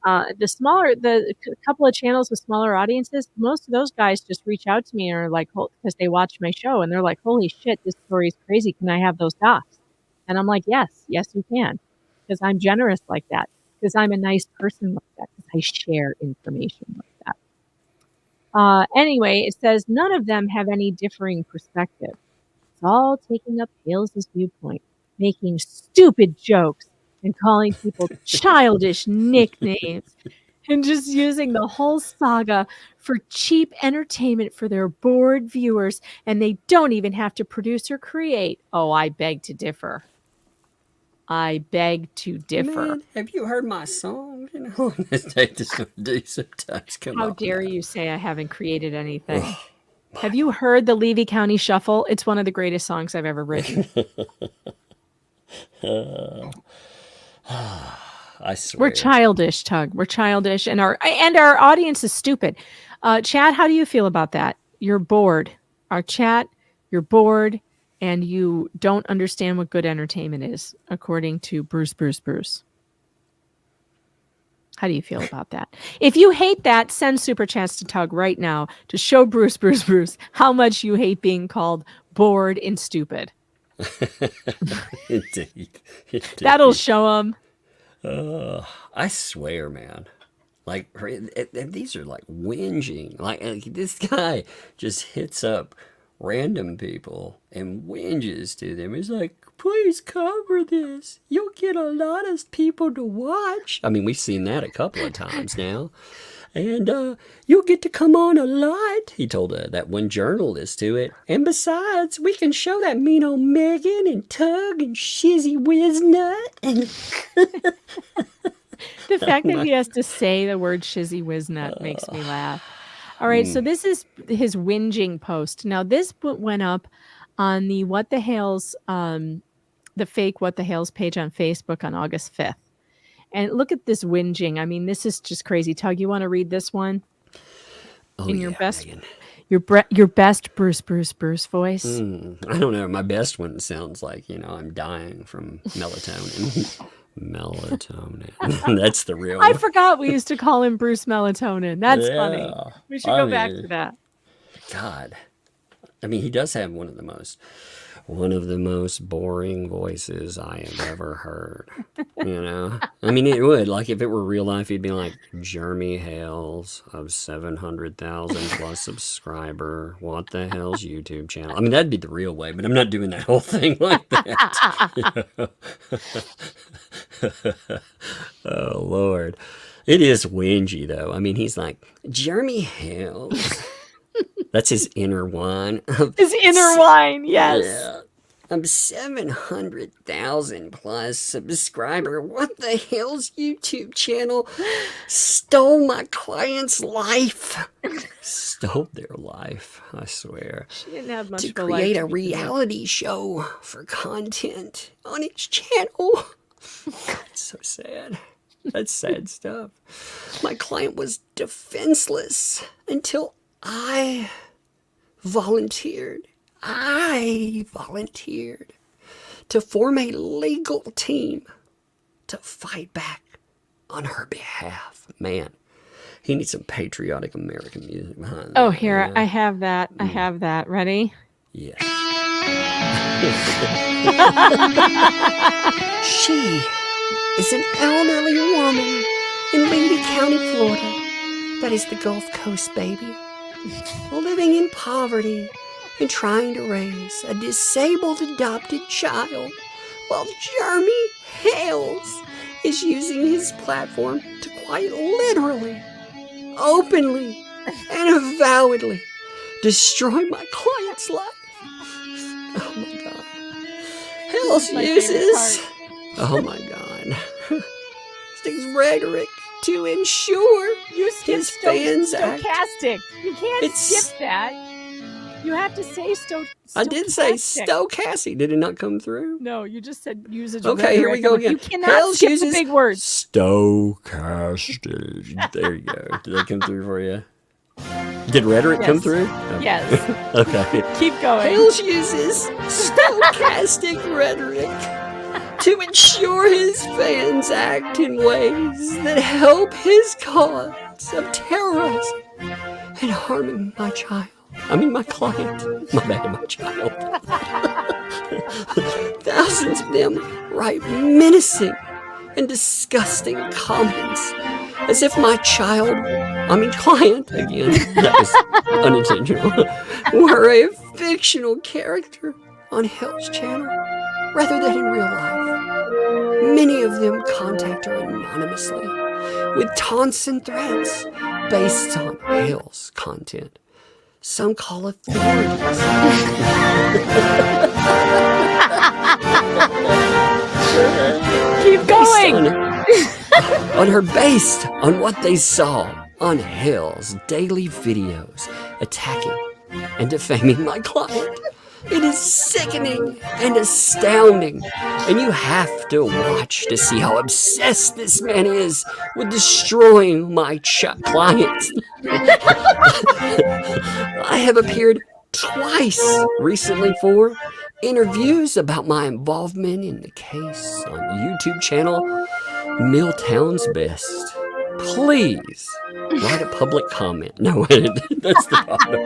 The couple of channels with smaller audiences, most of those guys just reach out to me and are like, because they watch my show and they're like, holy shit, this story is crazy. Can I have those docs? And I'm like, yes, you can. Because I'm generous like that. Because I'm a nice person like that. Because I share information like that. Anyway, it says none of them have any differing perspective. It's all taking up Hales' viewpoint, making stupid jokes and calling people childish nicknames and just using the whole saga for cheap entertainment for their bored viewers, and they don't even have to produce or create. Oh, I beg to differ. Man, have you heard my song? You know, I just do sometimes come How up dare now. you say I haven't created anything? Have you heard the Levy County Shuffle? It's one of the greatest songs I've ever written. I swear. We're childish, Tug. We're childish, and our audience is stupid. Chad, how do you feel about that? You're bored. Our chat, you're bored, and you don't understand what good entertainment is, according to Bruce. How do you feel about that? If you hate that, send super chats to Tug right now to show Bruce how much you hate being called bored and stupid. Indeed. That'll show him. I swear, man. Like, these are like whinging. Like, this guy just hits up random people and whinges to them. He's like, please cover this. You'll get a lot of people to watch. I mean, we've seen that a couple of times now. And you'll get to come on a lot. He told that one journalist to it. And besides, we can show that mean old Megan and Tug and Shizzy Wiznut. And the fact that he has to say the word Shizzy Wiznut makes me laugh. All right, so this is his whinging post. Now, this went up on the What the Hales, the fake What the Hales page on Facebook on August 5th. And look at this whinging. I mean, this is just crazy. Tug, you want to read this one? In your best, Megan. your best Bruce voice? I don't know. My best one sounds like, I'm dying from melatonin. Melatonin. That's the real one. I forgot we used to call him Bruce Melatonin. That's funny. We should go back to that. God. I mean, he does have one of the most boring voices I have ever heard. I mean, it would. Like, if it were real life, he'd be like, Jeremy Hales of 700,000 plus subscriber. What the hell's YouTube channel? I mean, that'd be the real way, but I'm not doing that whole thing like that. Oh, Lord. It is whingy, though. I mean, he's like, Jeremy Hales. That's his inner wine. His inner wine, yes. Yeah. I'm 700,000 plus subscriber. What the hell's YouTube channel? Stole my client's life. Stole their life, I swear. She didn't have much to of a create life a reality show for content on its channel. It's so sad. That's sad stuff. My client was defenseless until I volunteered to form a legal team to fight back on her behalf. Man, he needs some patriotic American music behind that. Oh, here, I have that. I have that. Ready? Yes. She is an elderly woman in Levy County, Florida. That is the Gulf Coast, baby. Living in poverty and trying to raise a disabled adopted child while Jeremy Hales is using his platform to quite literally, openly, and avowedly destroy my client's life. Oh my God. Hales uses, oh my God, his rhetoric to ensure his fans act. Stochastic. You can't skip that. You have to say I did say stochastic. Did it not come through? No, you just said usage. Okay, here we go again. You cannot skip the big words. Stochastic. There you go. Did that come through for you? Did rhetoric come through? Okay. Yes. Okay. Keep going. Hales uses stochastic rhetoric to ensure his fans act in ways that help his cause of terrorizing and harming my child. I mean, my client. My bad, my child. Thousands of them write menacing and disgusting comments as if my client, again, that was unintentional, were a fictional character on Hale's channel rather than in real life. Many of them contact her anonymously with taunts and threats based on Hale's content. Some call authorities. Keep going. On her based on what they saw on Hale's daily videos attacking and defaming my client. It is sickening and astounding, and you have to watch to see how obsessed this man is with destroying my client. I have appeared twice recently for interviews about my involvement in the case on YouTube channel Milltown's Best. Please write a public comment. No, that's the bottom.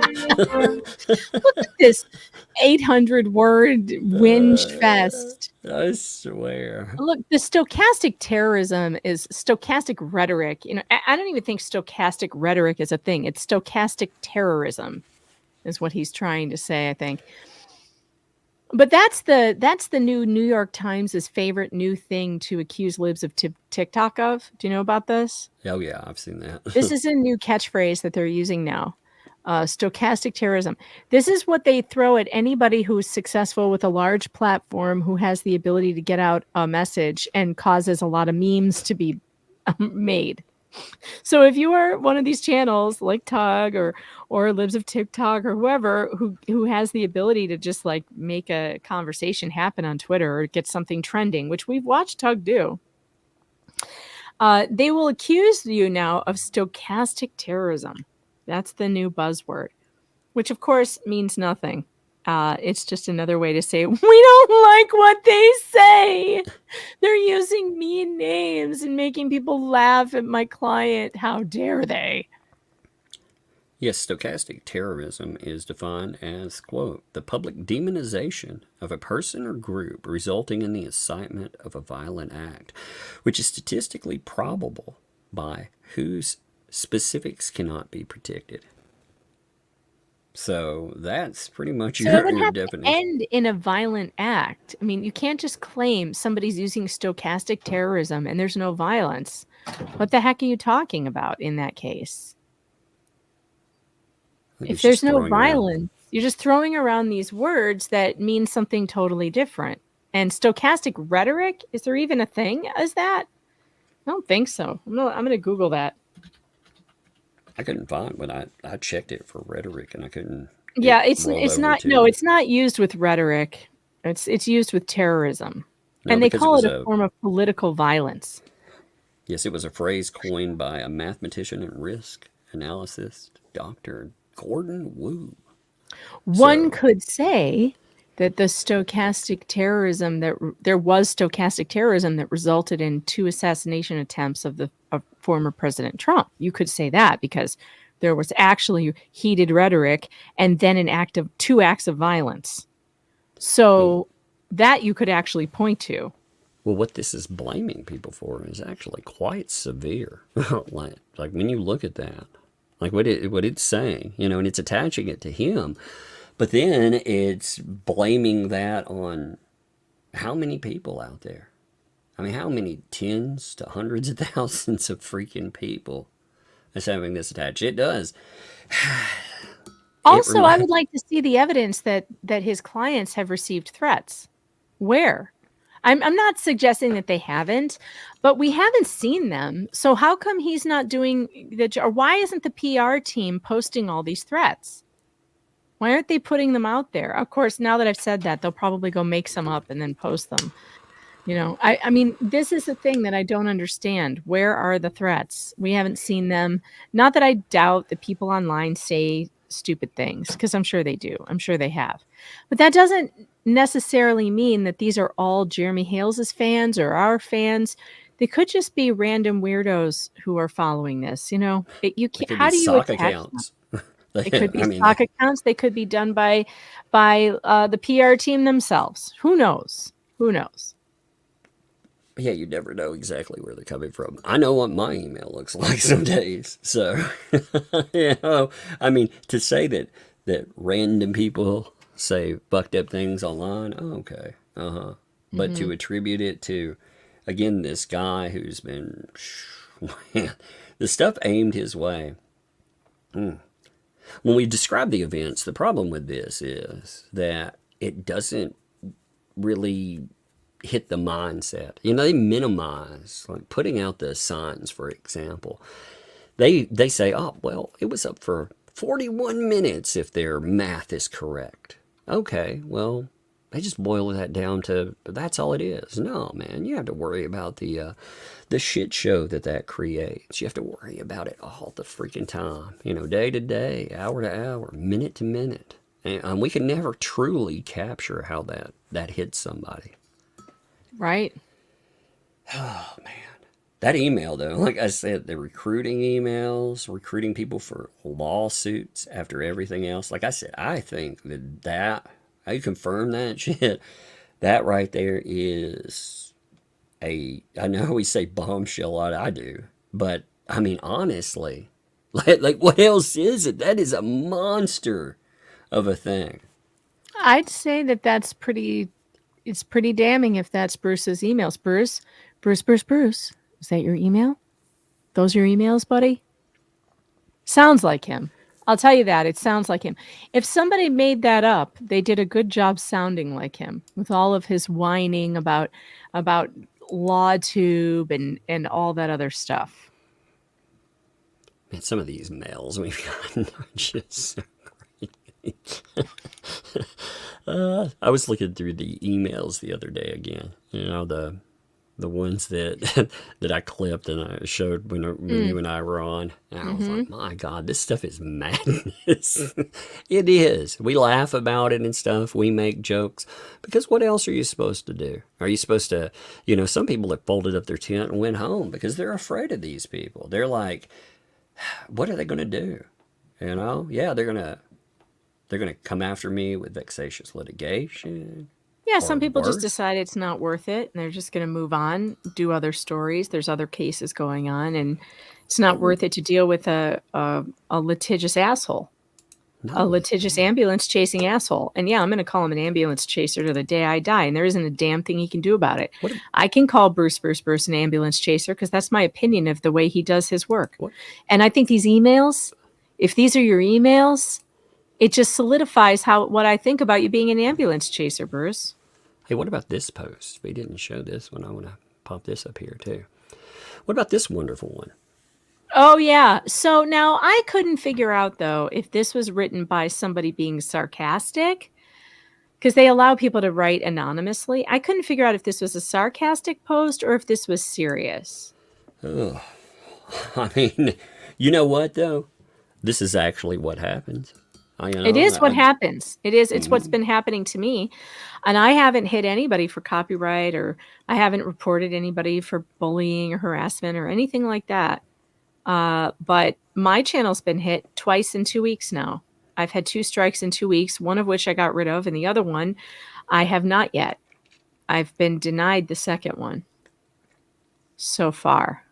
Look at this 800-word whinge fest. I swear. Look, the stochastic terrorism is stochastic rhetoric. You know, I don't even think stochastic rhetoric is a thing. It's stochastic terrorism, is what he's trying to say, I think. But that's the new New York Times' favorite new thing to accuse libs of TikTok of. Do you know about this? Oh yeah, I've seen that. This is a new catchphrase that they're using now. Stochastic terrorism. This is what they throw at anybody who's successful with a large platform who has the ability to get out a message and causes a lot of memes to be made. So if you are one of these channels like Tug or Libs of TikTok or whoever who has the ability to just like make a conversation happen on Twitter or get something trending, which we've watched Tug do, they will accuse you now of stochastic terrorism. That's the new buzzword, which of course means nothing. It's just another way to say, we don't like what they say. They're using mean names and making people laugh at my client. How dare they? Yes, stochastic terrorism is defined as, quote, the public demonization of a person or group resulting in the incitement of a violent act, which is statistically probable by whose specifics cannot be predicted. So that's pretty much your definition. End in a violent act. I mean, you can't just claim somebody's using stochastic terrorism and there's no violence. What the heck are you talking about in that case? If there's no violence, you're just throwing around these words that mean something totally different. And stochastic rhetoric, is there even a thing as that? I don't think so. I'm going to Google that. I couldn't find when I checked it for rhetoric and I couldn't. Yeah, it's not. No, it's not used with rhetoric. It's used with terrorism, and they call it a form of political violence. Yes, it was a phrase coined by a mathematician and risk analyst, Dr. Gordon Wu. One could say that the stochastic terrorism there was stochastic terrorism that resulted in 2 assassination attempts of former President Trump. You could say that because there was actually heated rhetoric and then 2 acts of violence. So that you could actually point to. Well, what this is blaming people for is actually quite severe. like when you look at that, like what it's saying, and it's attaching it to him. But then it's blaming that on how many people out there? I mean, how many tens to hundreds of thousands of freaking people is having this attached? It does. Also, I would like to see the evidence that his clients have received threats. Where? I'm not suggesting that they haven't, but we haven't seen them. So how come he's not doing or why isn't the PR team posting all these threats? Why aren't they putting them out there? Of course, now that I've said that, they'll probably go make some up and then post them. I mean, this is the thing that I don't understand. Where are the threats? We haven't seen them. Not that I doubt that people online say stupid things, because I'm sure they do. I'm sure they have. But that doesn't necessarily mean that these are all Jeremy Hales' fans or our fans. They could just be random weirdos who are following this. You can't. How do you attach accounts? They could be stock accounts. They could be done by the PR team themselves. Who knows? Who knows? Yeah, you never know exactly where they're coming from. I know what my email looks like some days. So, I mean, to say that random people say fucked up things online, okay, But to attribute it to, again, this guy who's been, man, the stuff aimed his way. When we describe the events, the problem with this is that it doesn't really hit the mindset. They minimize, like putting out the signs, for example. They say, oh, well, it was up for 41 minutes if their math is correct. Okay, well, they just boil that down to that's all it is. No, man, you have to worry about the shit show that creates. You have to worry about it all the freaking time. Day to day, hour to hour, minute to minute. And we can never truly capture how that hits somebody. Right. Oh, man. That email, though, like I said, the recruiting emails, recruiting people for lawsuits after everything else. Like I said, I think that I confirm that shit. That right there is I know we say bombshell a lot, I do. But, I mean, honestly, like what else is it? That is a monster of a thing. I'd say that's pretty... It's pretty damning if that's Bruce's emails. Bruce, is that your email? Those your emails, buddy? Sounds like him. I'll tell you that. It sounds like him. If somebody made that up, they did a good job sounding like him with all of his whining about LawTube and all that other stuff. Man, some of these mails we've gotten are just so great. I was looking through the emails the other day again. The ones that I clipped and I showed when you and I were on. And I was like, my God, this stuff is madness. It is. We laugh about it and stuff. We make jokes. Because what else are you supposed to do? Are you supposed to, some people have folded up their tent and went home because they're afraid of these people. They're like, what are they going to do? Yeah, they're going to come after me with vexatious litigation. Yeah, some people just decide it's not worth it, and they're just going to move on, do other stories. There's other cases going on, and it's not worth it to deal with a litigious asshole, a litigious ambulance chasing asshole. And yeah, I'm going to call him an ambulance chaser to the day I die, and there isn't a damn thing he can do about it. I can call Bruce an ambulance chaser because that's my opinion of the way he does his work. And I think these emails, if these are your emails, it just solidifies what I think about you being an ambulance chaser, Bruce. Hey, what about this post? We didn't show this one. I want to pop this up here, too. What about this wonderful one? Oh, yeah. So now I couldn't figure out, though, if this was written by somebody being sarcastic, because they allow people to write anonymously. I couldn't figure out if this was a sarcastic post or if this was serious. Oh, I mean, you know what, though? This is actually what happens. It is what happens. It's what's been happening to me. And I haven't hit anybody for copyright, or I haven't reported anybody for bullying or harassment or anything like that. But my channel's been hit twice in 2 weeks now. I've had 2 strikes in 2 weeks, one of which I got rid of, and the other one I have not yet. I've been denied the second one so far.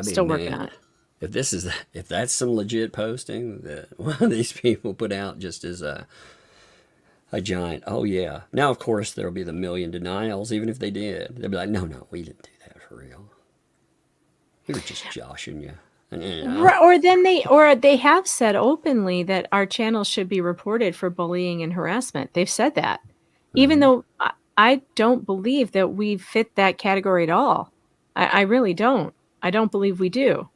Still working on it. If that's some legit posting that one of these people put out just as a giant, oh yeah. Now, of course, there'll be the million denials, even if they did. They'll be like, no, we didn't do that for real. We were just joshing you. Or they have said openly that our channel should be reported for bullying and harassment. They've said that, even though I don't believe that we fit that category at all. I really don't. I don't believe we do.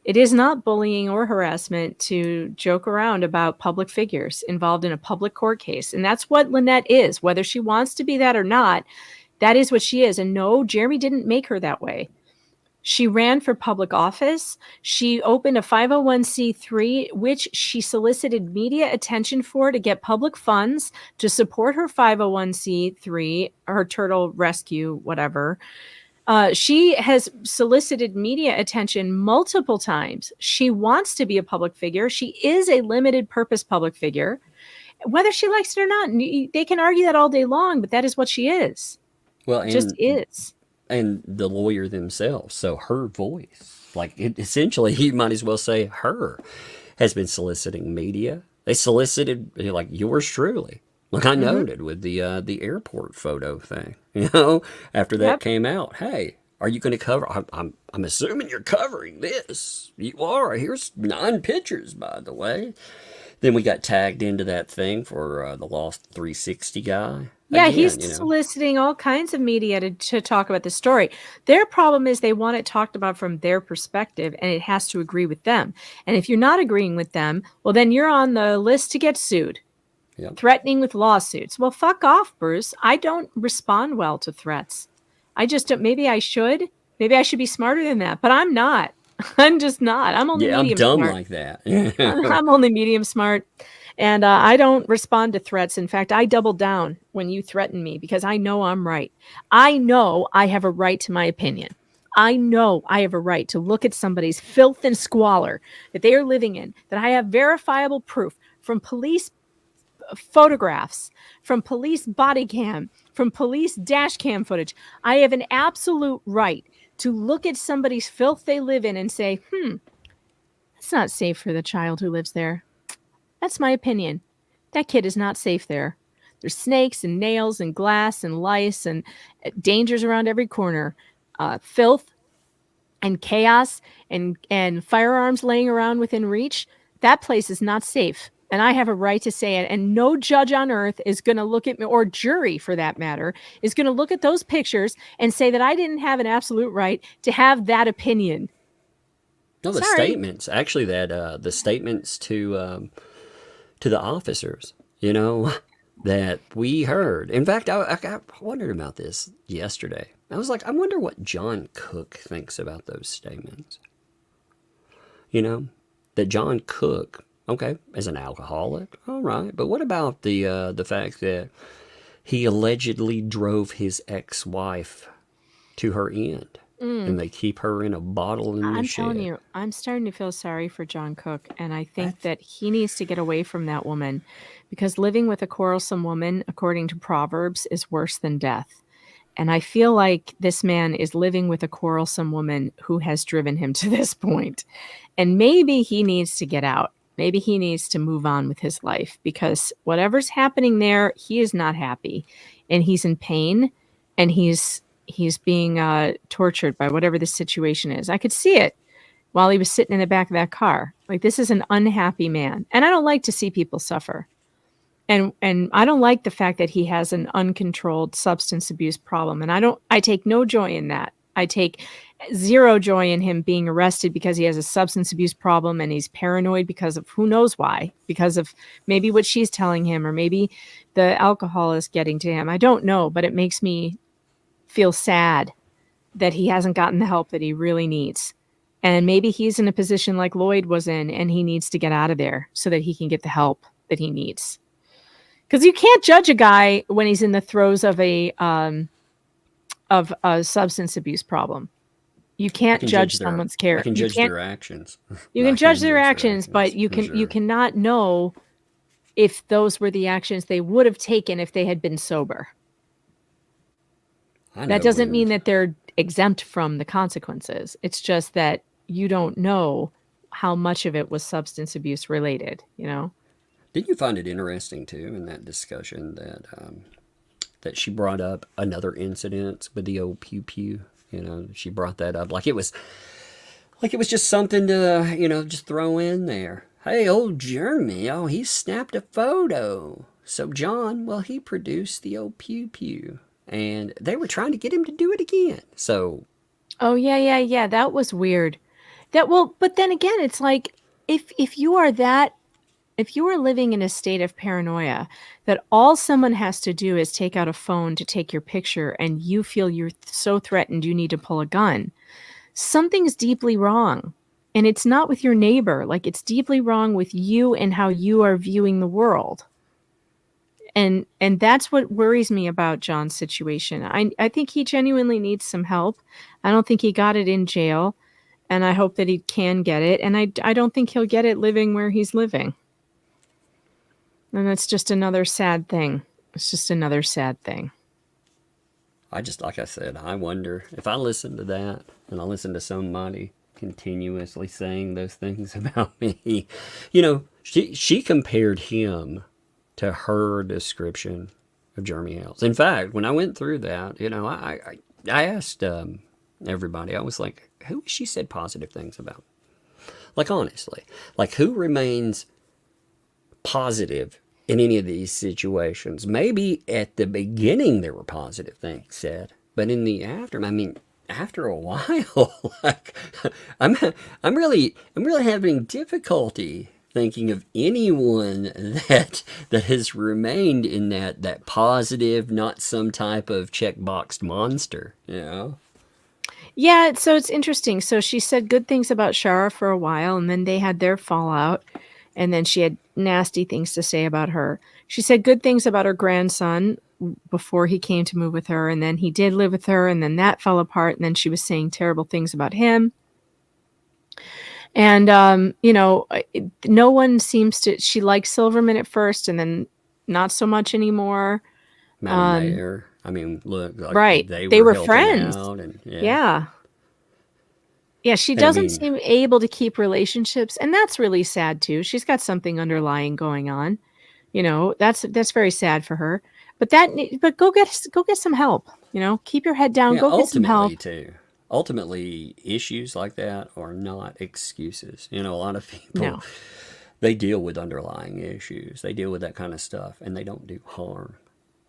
It is not bullying or harassment to joke around about public figures involved in a public court case. And that's what Lynette is, whether she wants to be that or not. That is what she is. And no, Jeremy didn't make her that way. She ran for public office. She opened a 501c3, which she solicited media attention for to get public funds to support her 501c3, her turtle rescue, whatever. She has solicited media attention multiple times. She wants to be a public figure. She is a limited purpose public figure. Whether she likes it or not, they can argue that all day long, but that is what she is. Well, just is. And the lawyer themselves. So her voice, essentially, you might as well say her, has been soliciting media. They solicited, like, yours truly. Like I noted with the airport photo thing, after that came out. Hey, are you going to cover? I'm assuming you're covering this. You are. Here's 9 pictures, by the way. Then we got tagged into that thing for the Lost 360 guy. Yeah, again, he's soliciting all kinds of media to talk about the story. Their problem is they want it talked about from their perspective, and it has to agree with them. And if you're not agreeing with them, well, then you're on the list to get sued. Yep. Threatening with lawsuits. Well, fuck off, Bruce. I don't respond well to threats. I just don't. Maybe I should. Maybe I should be smarter than that, but I'm not. I'm just not. I'm only medium smart. I'm dumb like that. I'm only medium smart. And I don't respond to threats. In fact, I double down when you threaten me because I know I'm right. I know I have a right to my opinion. I know I have a right to look at somebody's filth and squalor that they are living in, that I have verifiable proof from police photographs, from police body cam, from police dash cam footage. I have an absolute right to look at somebody's filth they live in and say, that's not safe for the child who lives there. That's my opinion. That kid is not safe there. There's snakes and nails and glass and lice and dangers around every corner. Filth and chaos and firearms laying around within reach. That place is not safe. And I have a right to say it. And no judge on earth is going to look at me, or jury for that matter, is going to look at those pictures and say that I didn't have an absolute right to have that opinion. No, the statements, actually, that the statements to the officers, that we heard. In fact, I wondered about this yesterday. I was like, I wonder what John Cook thinks about those statements. That John Cook, okay, as an alcoholic, all right. But what about the fact that he allegedly drove his ex-wife to her end? And they keep her in a bottle in the shed. I'm telling you, I'm starting to feel sorry for John Cook. And I think that he needs to get away from that woman, because living with a quarrelsome woman, according to Proverbs, is worse than death. And I feel like this man is living with a quarrelsome woman who has driven him to this point. And maybe he needs to get out. Maybe he needs to move on with his life, because whatever's happening there, he is not happy. And he's in pain, and he's being tortured by whatever the situation is. I could see it while he was sitting in the back of that car. Like, this is an unhappy man. And I don't like to see people suffer. And I don't like the fact that he has an uncontrolled substance abuse problem. And I take no joy in that. I take zero joy in him being arrested because he has a substance abuse problem and he's paranoid because of who knows why, because of maybe what she's telling him, or maybe the alcohol is getting to him. I don't know, but it makes me feel sad that he hasn't gotten the help that he really needs. And maybe he's in a position like Lloyd was in, and he needs to get out of there so that he can get the help that he needs. Because you can't judge a guy when he's in the throes of a substance abuse problem. You can't judge someone's character. I can judge their actions. You can judge their actions, but you cannot know if those were the actions they would have taken if they had been sober. That doesn't mean that they're exempt from the consequences. It's just that you don't know how much of it was substance abuse related, you know? Did you find it interesting, too, in that discussion that she brought up another incident with the old pew-pew? You know, she brought that up like it was just something to, you know, just throw in there. Hey, old Jeremy, oh, he snapped a photo. So John, well, he produced the old pew-pew. And they were trying to get him to do it again. So. Oh, yeah. That was weird. But then again, it's like, if you are living in a state of paranoia that all someone has to do is take out a phone to take your picture and you feel you're so threatened you need to pull a gun, something's deeply wrong. And it's not with your neighbor. Like, it's deeply wrong with you and how you are viewing the world. And that's what worries me about John's situation. I think he genuinely needs some help. I don't think he got it in jail. And I hope that he can get it. And I don't think he'll get it living where he's living. And that's just another sad thing. It's just another sad thing. Like I said, I wonder if I listen to that and I listen to somebody continuously saying those things about me. You know, she compared him to her description of Jeremy Hales. In fact, when I went through that, you know, I asked everybody, I was like, who she said positive things about? Like, honestly, like, who remains positive in any of these situations? Maybe at the beginning there were positive things said, but in the aftermath, I mean, after a while, like, I'm really having difficulty thinking of anyone that has remained in that positive, not some type of checkboxed monster, you know? Yeah, so it's interesting. So she said good things about Shara for a while, and then they had their fallout, and then she had nasty things to say about her. She said good things about her grandson before he came to move with her, and then he did live with her, and then that fell apart, and then she was saying terrible things about him. And, you know, no one seems to, she liked Silverman at first and then not so much anymore. Madam Mayor. I mean, look, like, right. They were friends. And, yeah. She doesn't seem able to keep relationships. And that's really sad too. She's got something underlying going on. You know, that's very sad for her, but go get some help, you know, keep your head down, go get some help too. Ultimately, issues like that are not excuses. You know, a lot of people, they deal with underlying issues. They deal with that kind of stuff, and they don't do harm.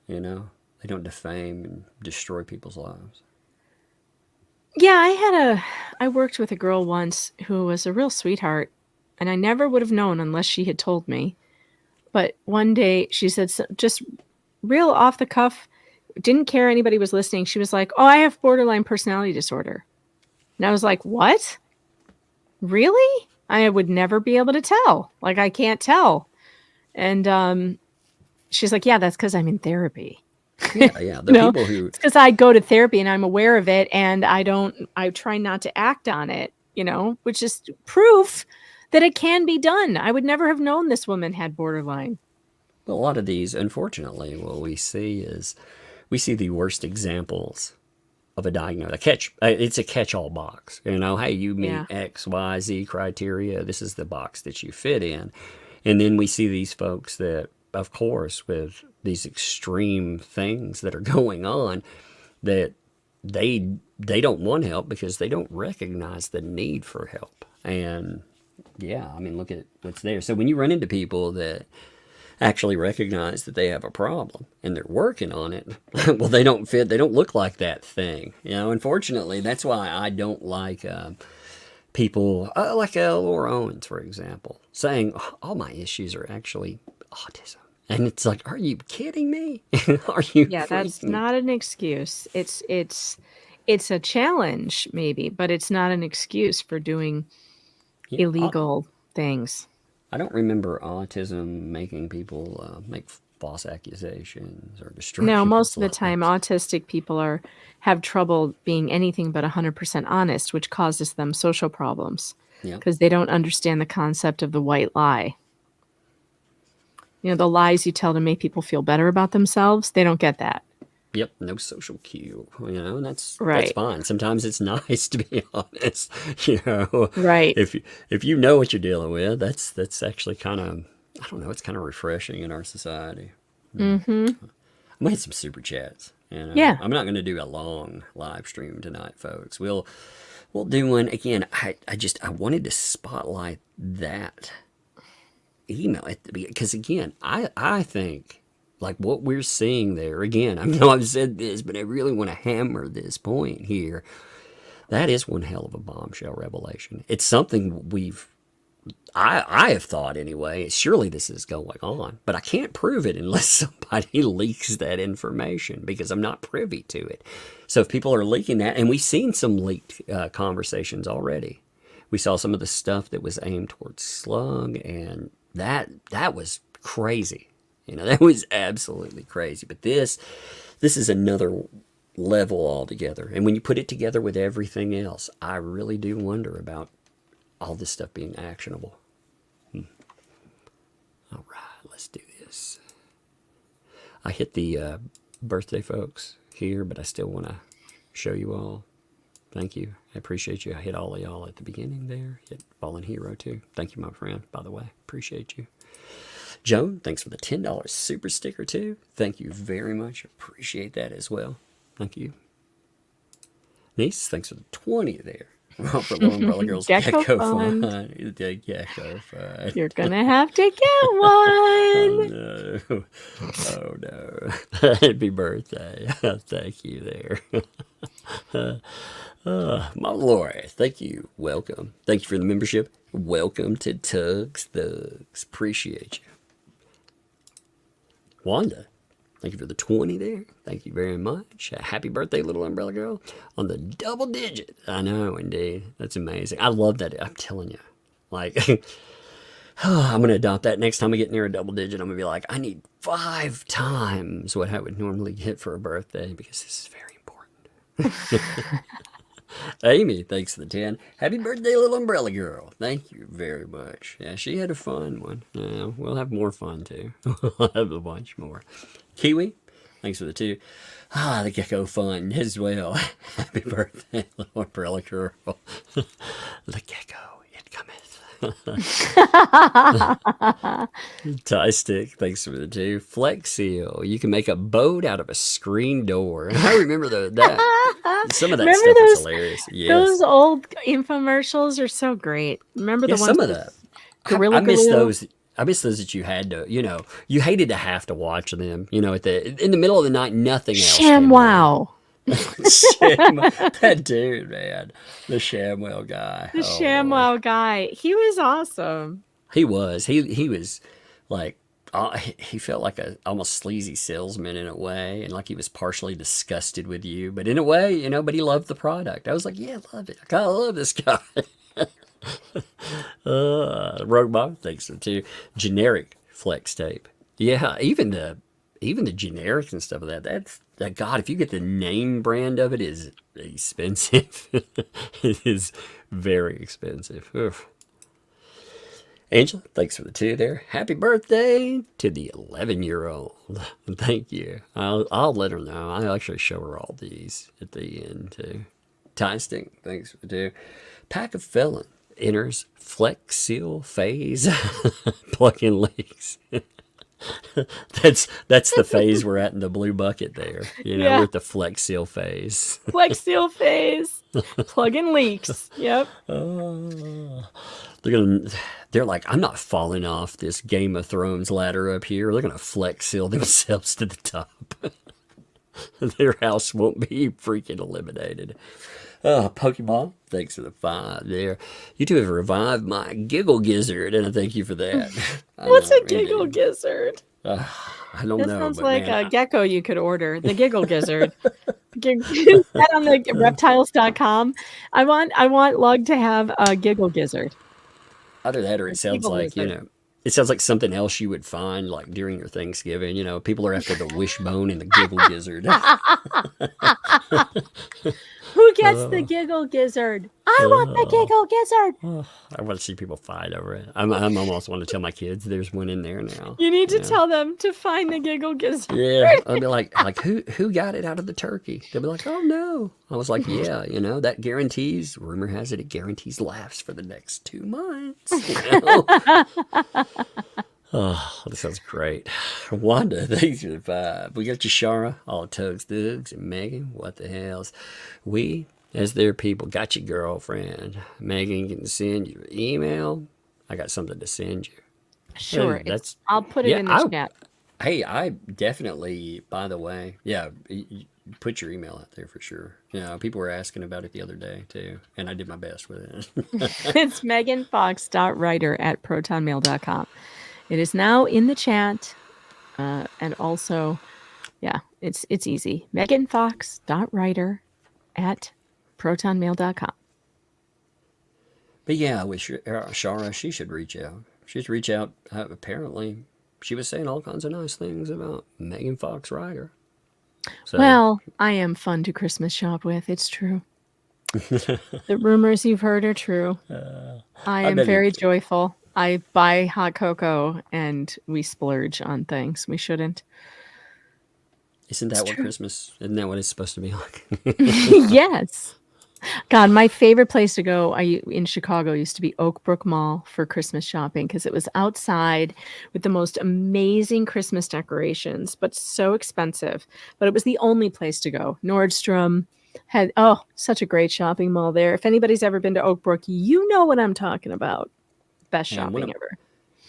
You know, they don't defame and destroy people's lives. Yeah, I worked with a girl once who was a real sweetheart, and I never would have known unless she had told me. But one day she said, just real off the cuff, didn't care anybody was listening. She was like, oh, I have borderline personality disorder. And I was like, what? Really? I would never be able to tell. Like, I can't tell. And she's like, yeah, that's because I'm in therapy. Yeah. The people who... It's because I go to therapy and I'm aware of it and I try not to act on it, you know, which is proof that it can be done. I would never have known this woman had borderline. Well, a lot of these, unfortunately, what we see is we see the worst examples of a diagnosis. It's a catch-all box. You know, hey, you meet X, Y, Z criteria. This is the box that you fit in. And then we see these folks that, of course, with these extreme things that are going on, that they don't want help because they don't recognize the need for help. And yeah, I mean, look at what's there. So when you run into people that actually recognize that they have a problem and they're working on it, well, they don't look like that thing. You know, unfortunately, that's why I don't like people like Laura Owens, for example, saying all my issues are actually autism. And it's like, are you kidding me? Are you? Yeah, that's not an excuse. It's it's a challenge, maybe, but it's not an excuse for doing illegal things. I don't remember autism making people make false accusations or destroy. No, most of the lives. time, autistic people have trouble being anything but 100% honest, which causes them social problems because they don't understand the concept of the white lie. You know, the lies you tell to make people feel better about themselves, they don't get that. Yep, no social cue, you know, and that's fine. Sometimes it's nice to be honest, you know. Right. If you know what you're dealing with, that's actually kind of, I don't know, it's kind of refreshing in our society. Mm-hmm. I'm gonna hit some super chats. You know? Yeah. I'm not gonna do a long live stream tonight, folks. We'll do one again. I wanted to spotlight that email because again, I think. Like what we're seeing there, again, I know I've said this, but I really want to hammer this point here. That is one hell of a bombshell revelation. It's something I have thought anyway, surely this is going on, but I can't prove it unless somebody leaks that information because I'm not privy to it. So if people are leaking that, and we've seen some leaked conversations already. We saw some of the stuff that was aimed towards Slug, and that was crazy. You know, that was absolutely crazy. But this is another level altogether. And when you put it together with everything else, I really do wonder about all this stuff being actionable. All right, let's do this. I hit the birthday folks here, but I still want to show you all. Thank you. I appreciate you. I hit all of y'all at the beginning there. Hit Fallen Hero too. Thank you, my friend, by the way. Appreciate you. Joan, thanks for the $10 super sticker too. Thank you very much. Appreciate that as well. Thank you. Niece, thanks for the 20 there. For Little Umbrella Girls. Gecko fun. The Gecko fun. You're going to have to get one. Oh no. Happy birthday. Thank you there. My Lord, thank you. Welcome. Thank you for the membership. Welcome to Tugs Thugs. Appreciate you. Wanda, thank you for the 20 there. Thank you very much. Happy birthday, Little Umbrella Girl, on the double digit. I know, indeed. That's amazing. I love that. I'm telling you. Like, I'm going to adopt that next time I get near a double digit. I'm going to be like, I need 5 times what I would normally get for a birthday because this is very important. Amy, thanks for the 10. Happy birthday, Little Umbrella Girl. Thank you very much. Yeah, she had a fun one. Yeah, we'll have more fun, too. We'll have a bunch more. Kiwi, thanks for the 2. The Gecko fun as well. Happy birthday, Little Umbrella Girl. The Gecko, it cometh. Tie Stick, thanks for the 2. Flex Seal, you can make a boat out of a screen door. And I remember that. Some of that stuff is hilarious. Yes. Those old infomercials are so great. Remember the ones? Some of that. I miss those. I miss those that you had to, you know, you hated to have to watch them, you know, in the middle of the night, nothing else. ShamWow. That dude, man, the ShamWow guy. The ShamWow guy. He was awesome. He was. He was like, he felt like a almost sleazy salesman in a way, and like he was partially disgusted with you, but in a way, you know, but he loved the product. I was like, yeah, I love it. I kind of love this guy. Rogue Bob, thanks for 2. Generic flex tape. Yeah, even the generics and stuff of that. God, if you get the name brand of it, is expensive. It is very expensive. Oof. Angela, thanks for the 2 there. Happy birthday to the 11-year-old. Thank you. I'll let her know. I'll actually show her all these at the end too. Tie Stick, thanks for the 2. Pack of Felon enters Flex Seal phase. Plug-in leaks. That's the phase we're at in the blue bucket there. You know, we're at the Flex Seal phase. Flex Seal phase. Plug-in leaks. Yep. They're like, I'm not falling off this Game of Thrones ladder up here. They're gonna Flex Seal themselves to the top. Their house won't be freaking eliminated. Pokemon, thanks for the 5 there. You 2 have revived my giggle gizzard, and I thank you for that. What's a giggle gizzard? I don't know. That sounds like a gecko you could order. The giggle gizzard. That on the reptiles.com. I want Lug to have a giggle gizzard. Either that or it sounds like, it sounds like something else you would find like during your Thanksgiving. People are after the wishbone and the giggle gizzard. Who gets the giggle gizzard? I want the giggle gizzard. I want to see people fight over it. I'm almost want to tell my kids there's one in there now. You need to tell them to find the giggle gizzard. Yeah, I'll be like who got it out of the turkey? They'll be like, oh no. I was like, yeah, that guarantees. Rumor has it guarantees laughs for the next 2 months. Oh, this sounds great. Wanda, thanks for the 5. We got you, Shara, all Tugs, Thugs, and Megan. What the hells? We, as their people, got your girlfriend. Megan can send you an email. I got something to send you. Sure. I'll put it in the chat. Hey, I definitely, by the way, put your email out there for sure. People were asking about it the other day, too, and I did my best with it. It's meganfox.writer@protonmail.com. It is now in the chat, and also, it's easy. meganfox.writer@protonmail.com. But yeah, with Shara, she should reach out. She should reach out. Apparently, she was saying all kinds of nice things about Megan Fox Writer. So, well, I am fun to Christmas shop with. It's true. The rumors you've heard are true. I am very joyful. I buy hot cocoa and we splurge on things we shouldn't. Isn't that Christmas? Isn't that what it's supposed to be like? Yes. God, my favorite place to go in Chicago used to be Oak Brook Mall for Christmas shopping because it was outside with the most amazing Christmas decorations, but so expensive. But it was the only place to go. Nordstrom had, such a great shopping mall there. If anybody's ever been to Oak Brook, you know what I'm talking about. Best shopping ever.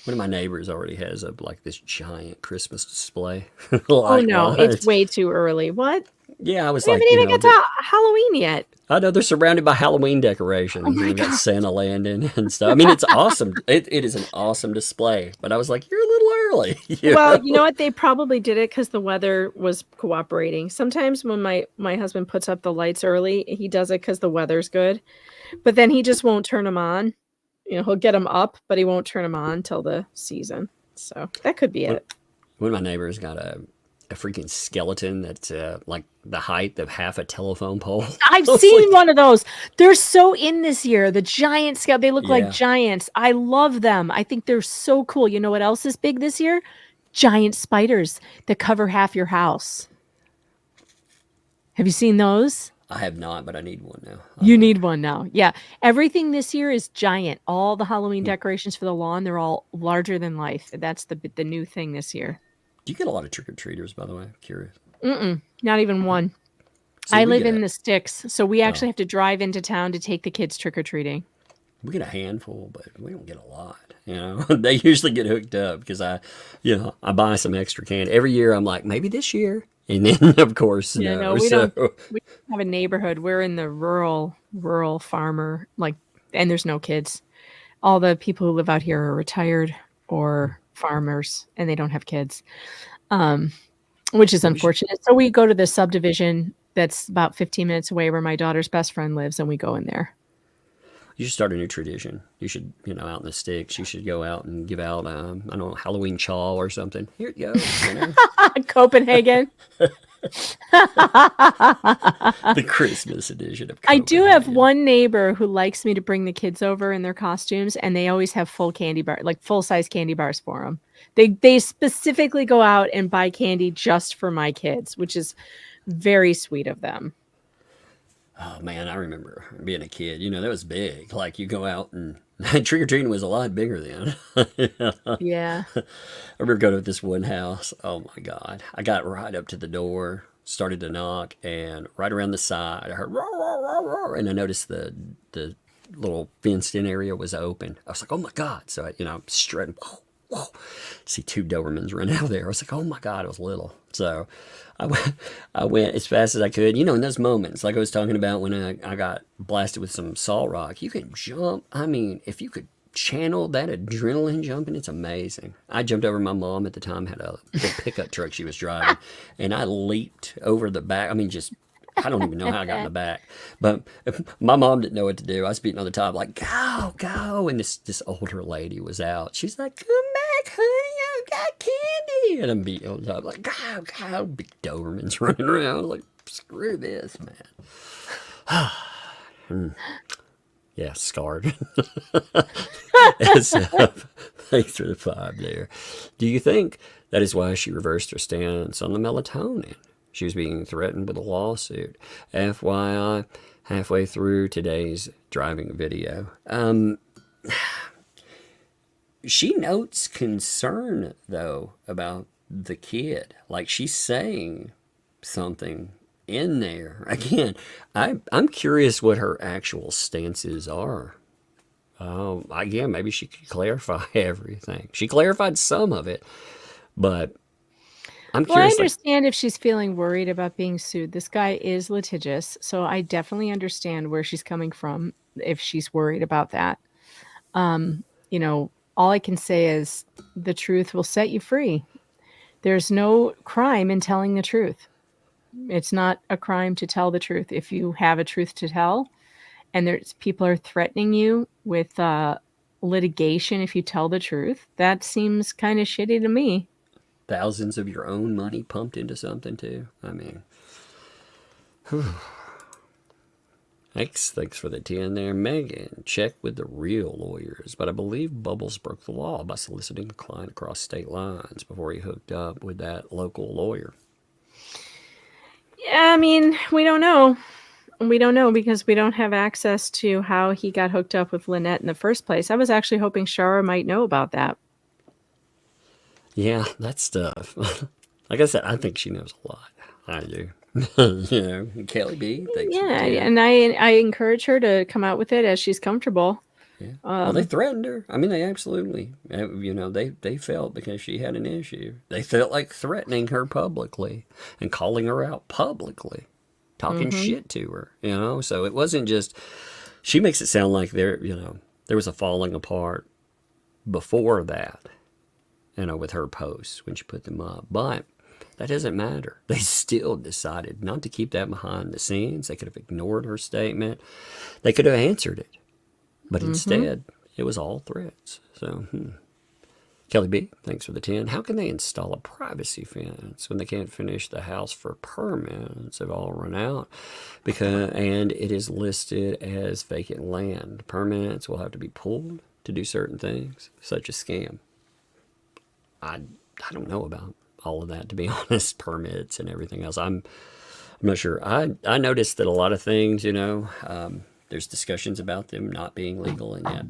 One of my neighbors already has this giant Christmas display. Oh no, it's way too early. What? Yeah, I was we haven't even got to Halloween yet. I know they're surrounded by Halloween decorations. Oh my God. Got Santa landing and stuff. I mean, it's awesome. It is an awesome display. But I was like, you're a little early. Well, you know what? They probably did it because the weather was cooperating. Sometimes when my husband puts up the lights early, he does it because the weather's good. But then he just won't turn them on. He'll get them up, but he won't turn them on till the season. So that could be it. One of my neighbors got a freaking skeleton that's like the height of half a telephone pole. I've seen one of those. They're so in this year. The giant skeleton. They look like giants. I love them. I think they're so cool. You know what else is big this year? Giant spiders that cover half your house. Have you seen those? I have not, but I need one now. You need one now. Yeah. Everything this year is giant. All the Halloween decorations for the lawn, they're all larger than life. That's the new thing this year. Do you get a lot of trick-or-treaters, by the way? I'm curious. Not even one. I live in the sticks, so we actually have to drive into town to take the kids trick-or-treating. We get a handful, but we don't get a lot. They usually get hooked up because I buy some extra candy. Every year I'm like, maybe this year. And then, of course, we don't have a neighborhood. We're in the rural farmer, and there's no kids. All the people who live out here are retired or farmers, and they don't have kids, which is unfortunate. So we go to the subdivision that's about 15 minutes away where my daughter's best friend lives, and we go in there. You should start a new tradition. You should, out in the sticks, you should go out and give out, I don't know, Halloween chaw or something. Here you go. Copenhagen. The Christmas edition of Copenhagen. I do have one neighbor who likes me to bring the kids over in their costumes, and they always have full candy bar, full-size candy bars for them. They specifically go out and buy candy just for my kids, which is very sweet of them. Oh, man, I remember being a kid. That was big. Like, you go out and trick-or-treating was a lot bigger then. Yeah. I remember going to this one house. Oh, my God. I got right up to the door, started to knock, and right around the side, I heard, roar, roar, roar, roar, and I noticed the little fenced-in area was open. I was like, oh, my God. So, I'm strutting, whoa, see 2 Dobermans run out there. I was like, oh, my God, I was little. So I went as fast as I could. In those moments, like I was talking about when I got blasted with some salt rock, you can jump. I mean, if you could channel that adrenaline jumping, it's amazing. I jumped over my mom at the time, had a little pickup truck she was driving, and I leaped over the back. I mean, just I don't even know how I got in the back. But my mom didn't know what to do. I was beating on the top like, go, go. And this older lady was out. She's like, come back, honey. I got candy. And I'm beating on the top like, go, go. Big Doberman's running around. Like, screw this, man. Yeah, scarred. So, thanks for the 5 there. Do you think that is why she reversed her stance on the melatonin? She was being threatened with a lawsuit. FYI, halfway through today's driving video. She notes concern, though, about the kid. Like, she's saying something in there. Again, I'm curious what her actual stances are. Again, maybe she could clarify everything. She clarified some of it, but I'm Well, I curious. understand if she's feeling worried about being sued. This guy is litigious, so I definitely understand where she's coming from if she's worried about that. You know, all I can say is the truth will set you free. There's no crime in telling the truth. It's not a crime to tell the truth. If you have a truth to tell and there's people are threatening you with litigation if you tell the truth, that seems kind of shitty to me. Thousands of your own money pumped into something too. I mean, whew. Thanks for the 10 there, Megan. Check with the real lawyers, but I believe Bubbles broke the law by soliciting a client across state lines before he hooked up with that local lawyer. Yeah, I mean, we don't know. We don't know because we don't have access to how he got hooked up with Lynette in the first place. I was actually hoping Shara might know about that. Yeah, that stuff. Like I said, I think she knows a lot. I do. You know, Kelly B. Thanks for the 10. And I encourage her to come out with it as she's comfortable. Yeah. Well, they threatened her. I mean, they absolutely, you know, they felt because she had an issue. They felt like threatening her publicly and calling her out publicly, talking shit to her, you know. So it wasn't just, she makes it sound like there was a falling apart before that, you know, with her posts when she put them up. But that doesn't matter. They still decided not to keep that behind the scenes. They could have ignored her statement. They could have answered it. But instead, it was all threats. So, Kelly B, thanks for the 10. How can they install a privacy fence when they can't finish the house for permits? They've all run out and it is listed as vacant land. Permits will have to be pulled to do certain things, such as scam. I don't know about all of that, to be honest, permits and everything else. I'm not sure. I noticed that a lot of things, you know, there's discussions about them not being legal, and yet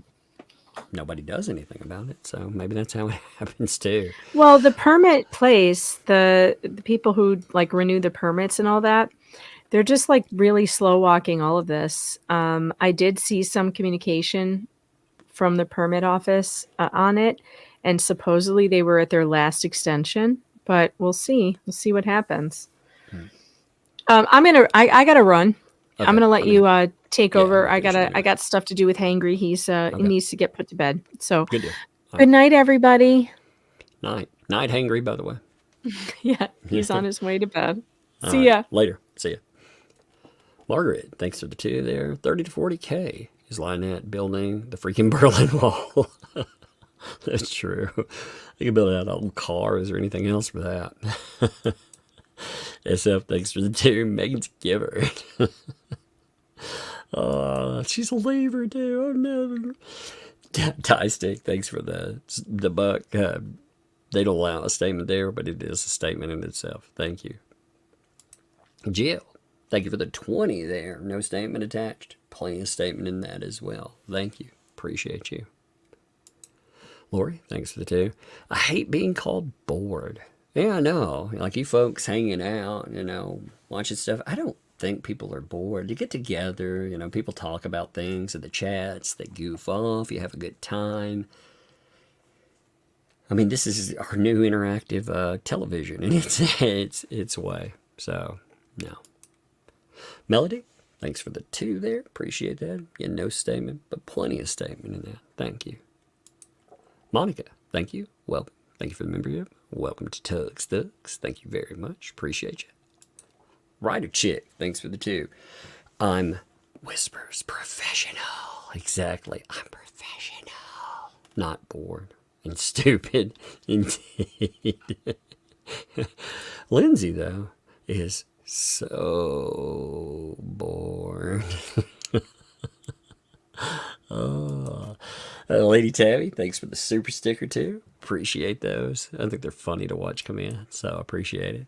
nobody does anything about it. So maybe that's how it happens too. Well, the permit place, the people who like renew the permits and all that, they're just like really slow walking all of this. I did see some communication from the permit office on it, and supposedly they were at their last extension. But we'll see. We'll see what happens. I gotta run. Okay. I'm gonna let you take over. I got stuff to do with Hangry. He needs to get put to bed. So good night, everybody. Night, Hangry. By the way. Yeah, he's on his way to bed. See ya later. See ya. Margaret, thanks for the 2 there. 30 to 40K is Lynette building the freaking Berlin Wall. That's true. They could build out old cars or anything else for that. SF, thanks for the 2. Megan's a giver. She's a lever too. Oh no. Tie Stick, thanks for the buck. They don't allow a statement there, but it is a statement in itself. Thank you. Jill, thank you for the 20 there. No statement attached. Plenty of statement in that as well. Thank you. Appreciate you. Lori, thanks for the 2. I hate being called bored. Yeah, I know. Like you folks hanging out, you know, watching stuff. I don't think people are bored. You get together, you know, people talk about things in the chats. They goof off. You have a good time. I mean, this is our new interactive television in its way. So, no. Melody, thanks for the 2 there. Appreciate that. Yeah, no statement, but plenty of statement in that. Thank you. Monica, thank you. Welcome. Thank you for the membership. Welcome to Tug's Thugs. Thank you very much. Appreciate you. Writer Chick, thanks for the 2. I'm Whispers Professional. Exactly. I'm professional. Not bored and stupid. Indeed. Lindsay, though, is so bored. Oh. Lady Tabby, thanks for the super sticker, too. Appreciate those. I think they're funny to watch come in, so appreciate it.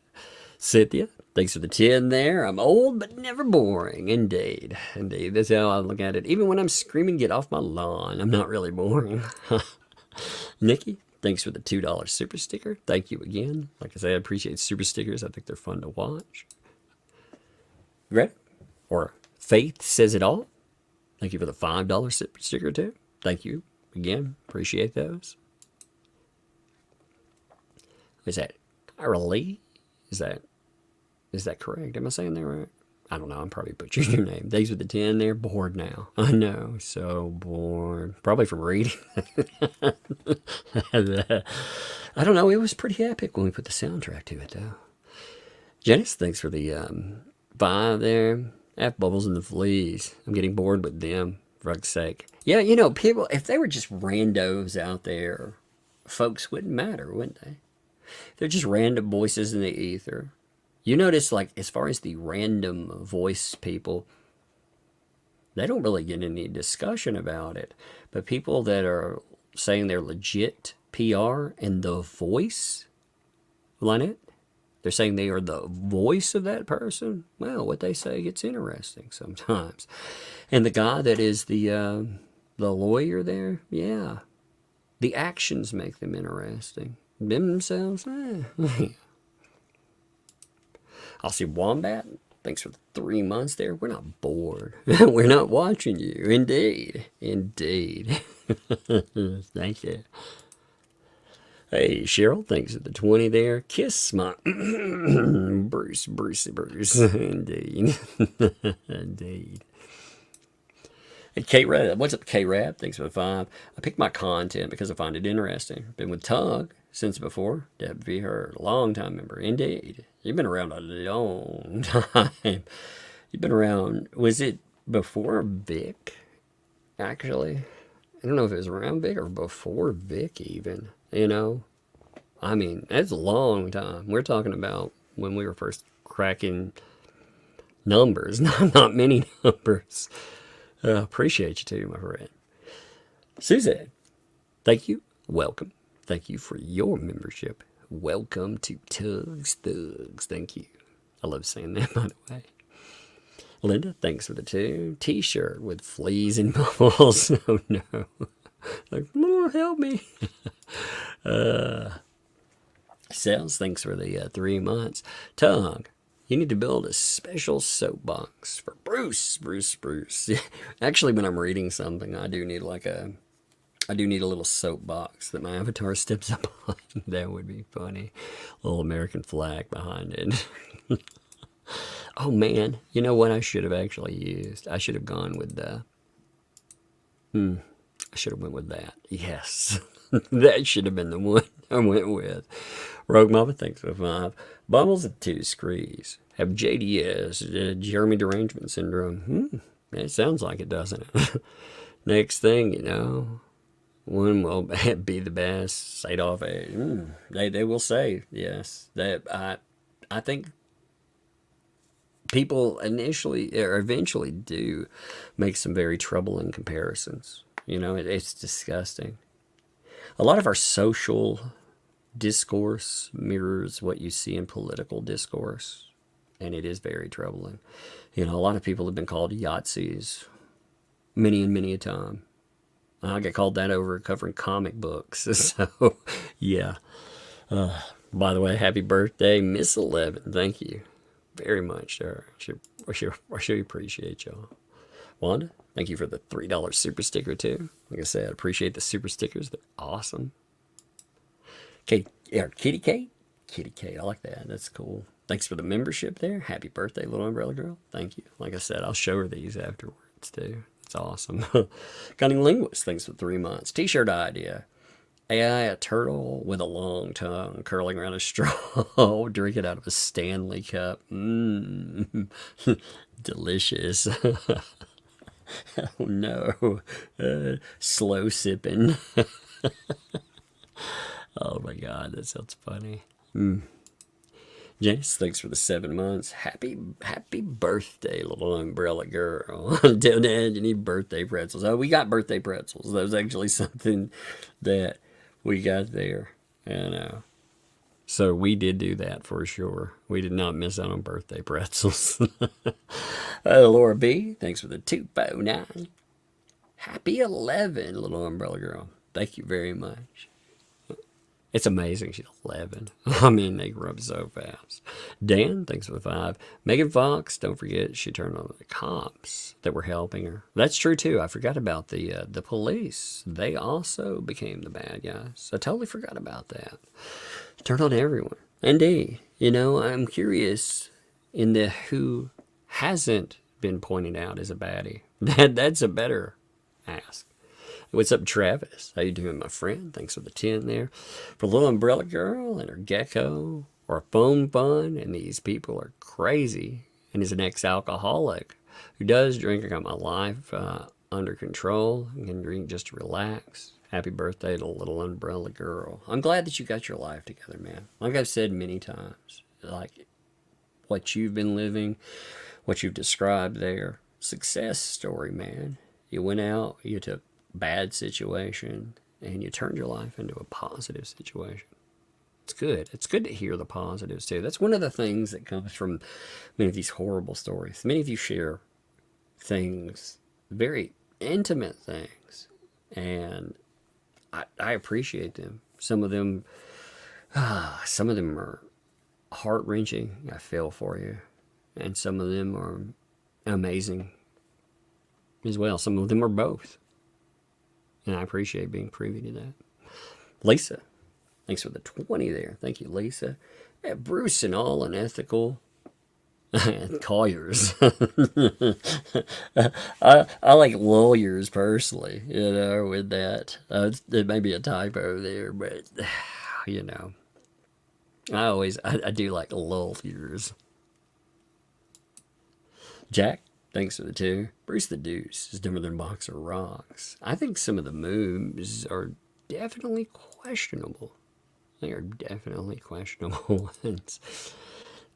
Cynthia, thanks for the 10 there. I'm old but never boring. Indeed. Indeed. That's how I look at it. Even when I'm screaming, get off my lawn, I'm not really boring. Nikki, thanks for the $2 super sticker. Thank you again. Like I say, I appreciate super stickers. I think they're fun to watch. Greta, or Faith Says It All. Thank you for the $5 super sticker, too. Thank you again. Appreciate those. Is that Kyra Lee? Is that correct? Am I saying that right? I don't know. I'm probably butchering your name. These with the 10 there. Bored now. I know. So bored. Probably from reading. I don't know. It was pretty epic when we put the soundtrack to it, though. Janice, thanks for the 5 there. F Bubbles and the Fleas. I'm getting bored with them, for fuck's sake. Yeah, you know, people, if they were just randos out there, folks wouldn't matter, wouldn't they? They're just random voices in the ether. You notice, like, as far as the random voice people, they don't really get any discussion about it. But people that are saying they're legit PR and the voice, Lynette, they're saying they are the voice of that person. Well, what they say gets interesting sometimes. And the guy that is the lawyer there, yeah, the actions make them interesting. Themselves, I'll see Wombat. Thanks for the 3 months there. We're not bored. We're not watching you. Indeed. Indeed. Thank you. Hey, Cheryl, thanks for the 20 there. Kiss my Bruce. Indeed. Indeed. Hey, K-Rab. What's up, K-Rab? Thanks for the 5. I pick my content because I find it interesting. Been with Tug since before. Deb V. Heard. Long-time member. Indeed. You've been around a long time. You've been around, was it before Vic, actually? I don't know if it was around Vic or before Vic even, you know? I mean, that's a long time. We're talking about when we were first cracking numbers, not many numbers. Appreciate you too, my friend. Suzanne, thank you. Welcome. Thank you for your membership. Welcome to Tugs Thugs. Thank you. I love saying that, by the way. Linda, thanks for the 2. T-shirt with fleas and bubbles. Oh, no. Like, Lord, help me. Sales, thanks for the 3 months. Tug, you need to build a special soapbox for Bruce. Actually, when I'm reading something, I do need a little soapbox that my avatar steps up on. That would be funny. A little American flag behind it. Oh, man. You know what I should have actually used? I should have gone with the... I should have went with that. Yes. That should have been the one I went with. Rogue Mama, thanks for 5. Bumbles at 2 screes. Have JDS, Jeremy Derangement Syndrome. It sounds like it, doesn't it? Next thing you know, one will be the best. Say it off. They will say, yes. That I think people initially or eventually do make some very troubling comparisons. You know, it's disgusting. A lot of our social discourse mirrors what you see in political discourse, and it is very troubling. You know, a lot of people have been called Yahtzees many and many a time. I get called that over covering comic books. So, yeah. By the way, happy birthday, Miss 11. Thank you very much, sir. I sure appreciate y'all. Wanda, thank you for the $3 super sticker, too. Like I said, I appreciate the super stickers. They're awesome. Kitty Kate, I like that. That's cool. Thanks for the membership there. Happy birthday, little umbrella girl. Thank you. Like I said, I'll show her these afterwards, too. It's awesome. Cunning Linguist, thanks for 3 months. T-shirt idea. AI, a turtle with a long tongue curling around a straw, drinking out of a Stanley cup. Mmm, delicious. Oh no, slow sipping. Oh my God, that sounds funny. Janice, thanks for the 7 months. Happy birthday, little umbrella girl. Until then, you need birthday pretzels. Oh, we got birthday pretzels. That was actually something that we got there. And so we did do that for sure. We did not miss out on birthday pretzels. Laura B, thanks for the 249. Happy 11, little umbrella girl. Thank you very much. It's amazing she's 11. I mean, they grew up so fast. Dan, thanks for the 5. Megan Fox, don't forget she turned on the cops that were helping her. That's true too. I forgot about the police. They also became the bad guys. I totally forgot about that. Turned on everyone. Indeed. You know, I'm curious in the who hasn't been pointed out as a baddie. That's a better ask. What's up, Travis? How you doing, my friend? Thanks for the 10 there. For Little Umbrella Girl and her gecko, or Phone Fun, and these people are crazy, and is an ex-alcoholic who does drink. I got my life under control and can drink just to relax. Happy birthday to Little Umbrella Girl. I'm glad that you got your life together, man. Like I've said many times, like what you've been living, what you've described there, success story, man. You went out, you took bad situation, and you turned your life into a positive situation. It's good. It's good to hear the positives too. That's one of the things that comes from many of these horrible stories. Many of you share things, very intimate things, and I appreciate them. Some of them are heart-wrenching. I feel for you. And some of them are amazing as well. Some of them are both. And I appreciate being privy to that. Lisa, thanks for the 20 there. Thank you, Lisa. Yeah, Bruce and all unethical. Colliers. I like lawyers personally, you know, with that. There may be a typo there, but, you know, I do like lawyers. Jack, thanks for the 2. Bruce the Deuce is dumber than Boxer Rocks. I think some of the moves are definitely questionable. They are definitely questionable ones.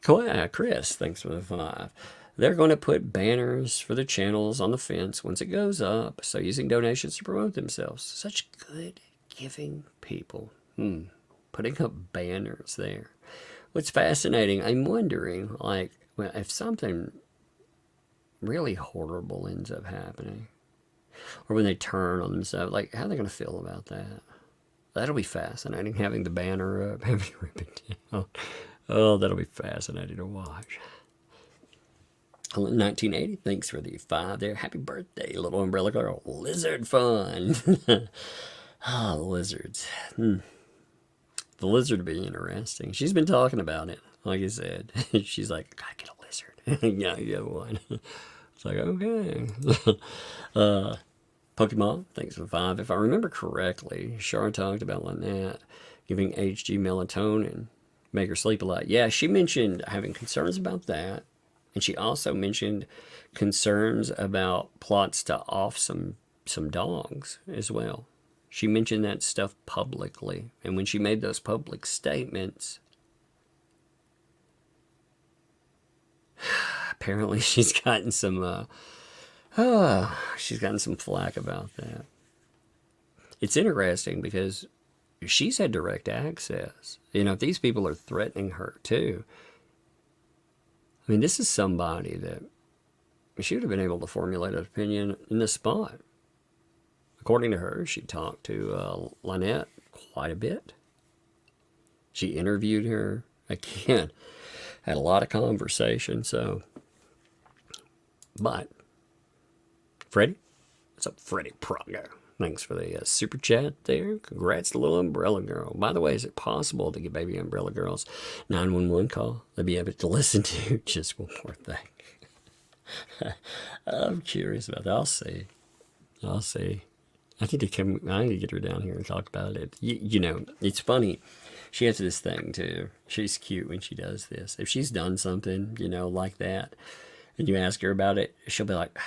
Chris, thanks for the 5. They're going to put banners for the channels on the fence once it goes up, so using donations to promote themselves. Such good giving people. Putting up banners there. What's fascinating, I'm wondering, like, well, if something really horrible ends up happening, or when they turn on themselves, like, how are they going to feel about that? That'll be fascinating, having the banner up, having it ripping down. Oh, that'll be fascinating to watch. 1980, thanks for the 5 there. Happy birthday, Little Umbrella Girl. Lizard fun. Lizards. The lizard would be interesting. She's been talking about it, like I said. She's like, I gotta get a lizard. Yeah, you have one. It's like, okay. Pokemon, thanks for the 5. If I remember correctly, Shar talked about Lynette giving HG melatonin, make her sleep a lot. Yeah, she mentioned having concerns about that. And she also mentioned concerns about plots to off some dogs as well. She mentioned that stuff publicly. And when she made those public statements, apparently she's gotten some flack about that. It's interesting because she's had direct access. You know, if these people are threatening her too, I mean, this is somebody that she would have been able to formulate an opinion in the spot. According to her, she talked to Lynette quite a bit. She interviewed her. Again, had a lot of conversation, so. But, Freddie? What's up, Freddie Praga? Thanks for the super chat there. Congrats to Little Umbrella Girl. By the way, is it possible to get Baby Umbrella Girl's 911 call? They'd be able to listen to just one more thing. I'm curious about that. I'll see. I need to get her down here and talk about it. You know, it's funny. She has this thing too. She's cute when she does this. If she's done something, you know, like that, and you ask her about it, she'll be like,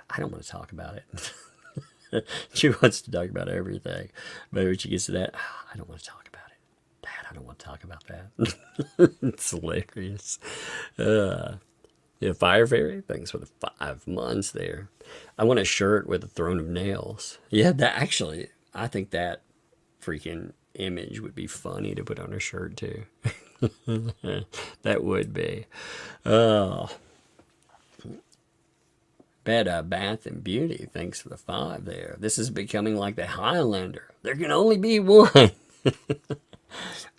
I don't want to talk about it. She wants to talk about everything. But when she gets to that, I don't want to talk about it. Dad, I don't want to talk about that. It's hilarious. Yeah, Fire Fairy, thanks for the 5 months there. I want a shirt with a throne of nails. Yeah, that actually, I think that freaking image would be funny to put on a shirt too. That would be. Oh. Bath and Beauty, thanks for the 5 there. This is becoming like the Highlander. There can only be one.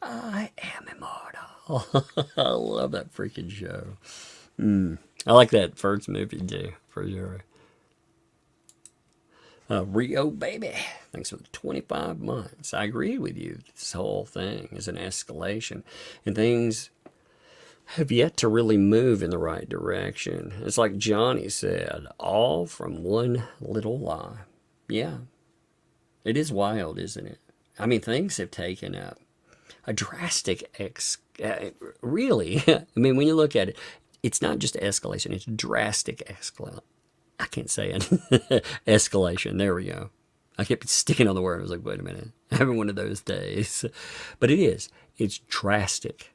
I am immortal. I love that freaking show. I like that first movie too, for sure. Rio Baby, thanks for the 25 months. I agree with you. This whole thing is an escalation, and things have yet to really move in the right direction. It's like Johnny said, all from one little lie. Yeah, it is wild, isn't it? I mean, things have taken a drastic really, I mean, when you look at it, it's not just escalation, it's drastic escalation. I can't say it. Escalation, there we go. I kept sticking on the word. I was like, wait a minute. I'm having one of those days. But it is. It's drastic.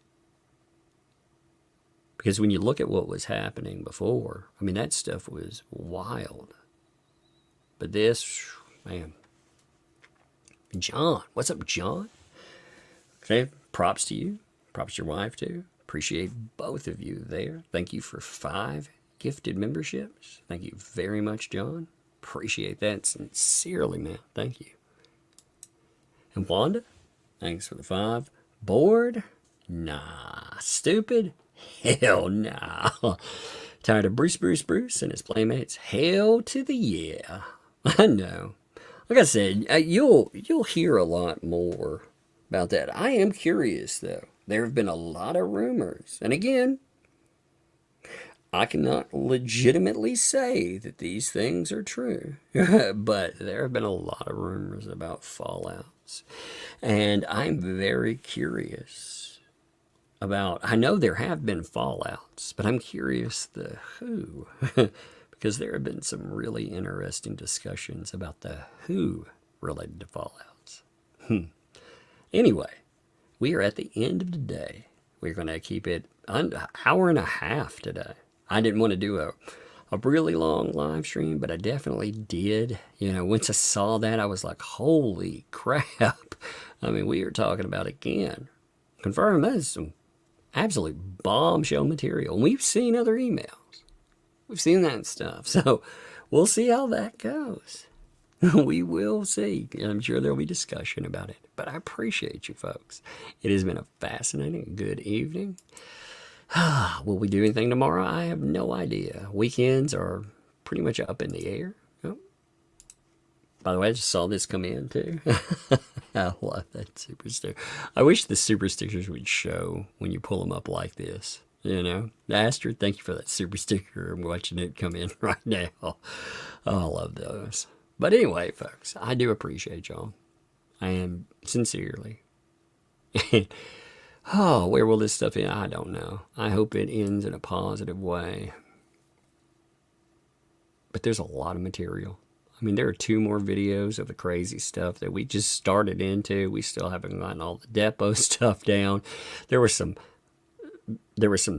Because when you look at what was happening before, I mean, that stuff was wild. But this, man. John. What's up, John? Okay, props to you. Props to your wife, too. Appreciate both of you there. Thank you for 5 gifted memberships. Thank you very much, John. Appreciate that sincerely, man. Thank you. And Wanda, thanks for the 5. Bored? Nah. Stupid? Hell nah. Tired of Bruce and his playmates? Hell to the yeah. I know. Like I said, you'll hear a lot more about that. I am curious, though. There have been a lot of rumors. And again, I cannot legitimately say that these things are true. But there have been a lot of rumors about fallouts. And I'm very curious about, I know there have been fallouts, but I'm curious the who. Because there have been some really interesting discussions about the who related to fallouts. Anyway, we are at the end of the day. We're going to keep it an hour and a half today. I didn't want to do a really long live stream, but I definitely did. You know, once I saw that, I was like, holy crap. I mean, we are talking about, again, confirm that is some absolute bombshell material. And we've seen other emails. We've seen that stuff. So we'll see how that goes. We will see. I'm sure there'll be discussion about it. But I appreciate you folks. It has been a fascinating, good evening. Will we do anything tomorrow? I have no idea. Weekends are pretty much up in the air. Oh. By the way, I just saw this come in too. I love that super sticker. I wish the super stickers would show when you pull them up like this. You know, Astrid, thank you for that super sticker. I'm watching it come in right now. Oh, I love those. But anyway, folks, I do appreciate y'all. I am sincerely. Oh, where will this stuff end? I don't know. I hope it ends in a positive way. But there's a lot of material. I mean, there are 2 more videos of the crazy stuff that we just started into. We still haven't gotten all the depot stuff down. There were some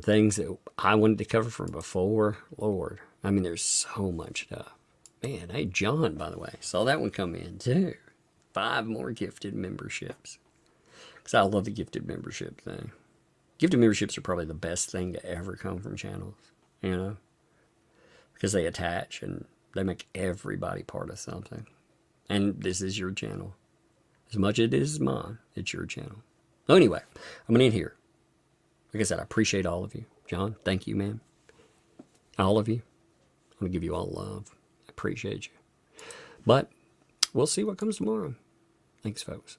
things that I wanted to cover from before. Lord, I mean, there's so much stuff. Man, hey, John, by the way, saw that one come in too. 5 more gifted memberships. Because I love the gifted membership thing. Gifted memberships are probably the best thing to ever come from channels, you know? Because they attach and they make everybody part of something. And this is your channel. As much as it is mine, it's your channel. So anyway, I'm going to end here. Like I said, I appreciate all of you. John, thank you, man. All of you. I'm going to give you all love. I appreciate you. But we'll see what comes tomorrow. Thanks, folks.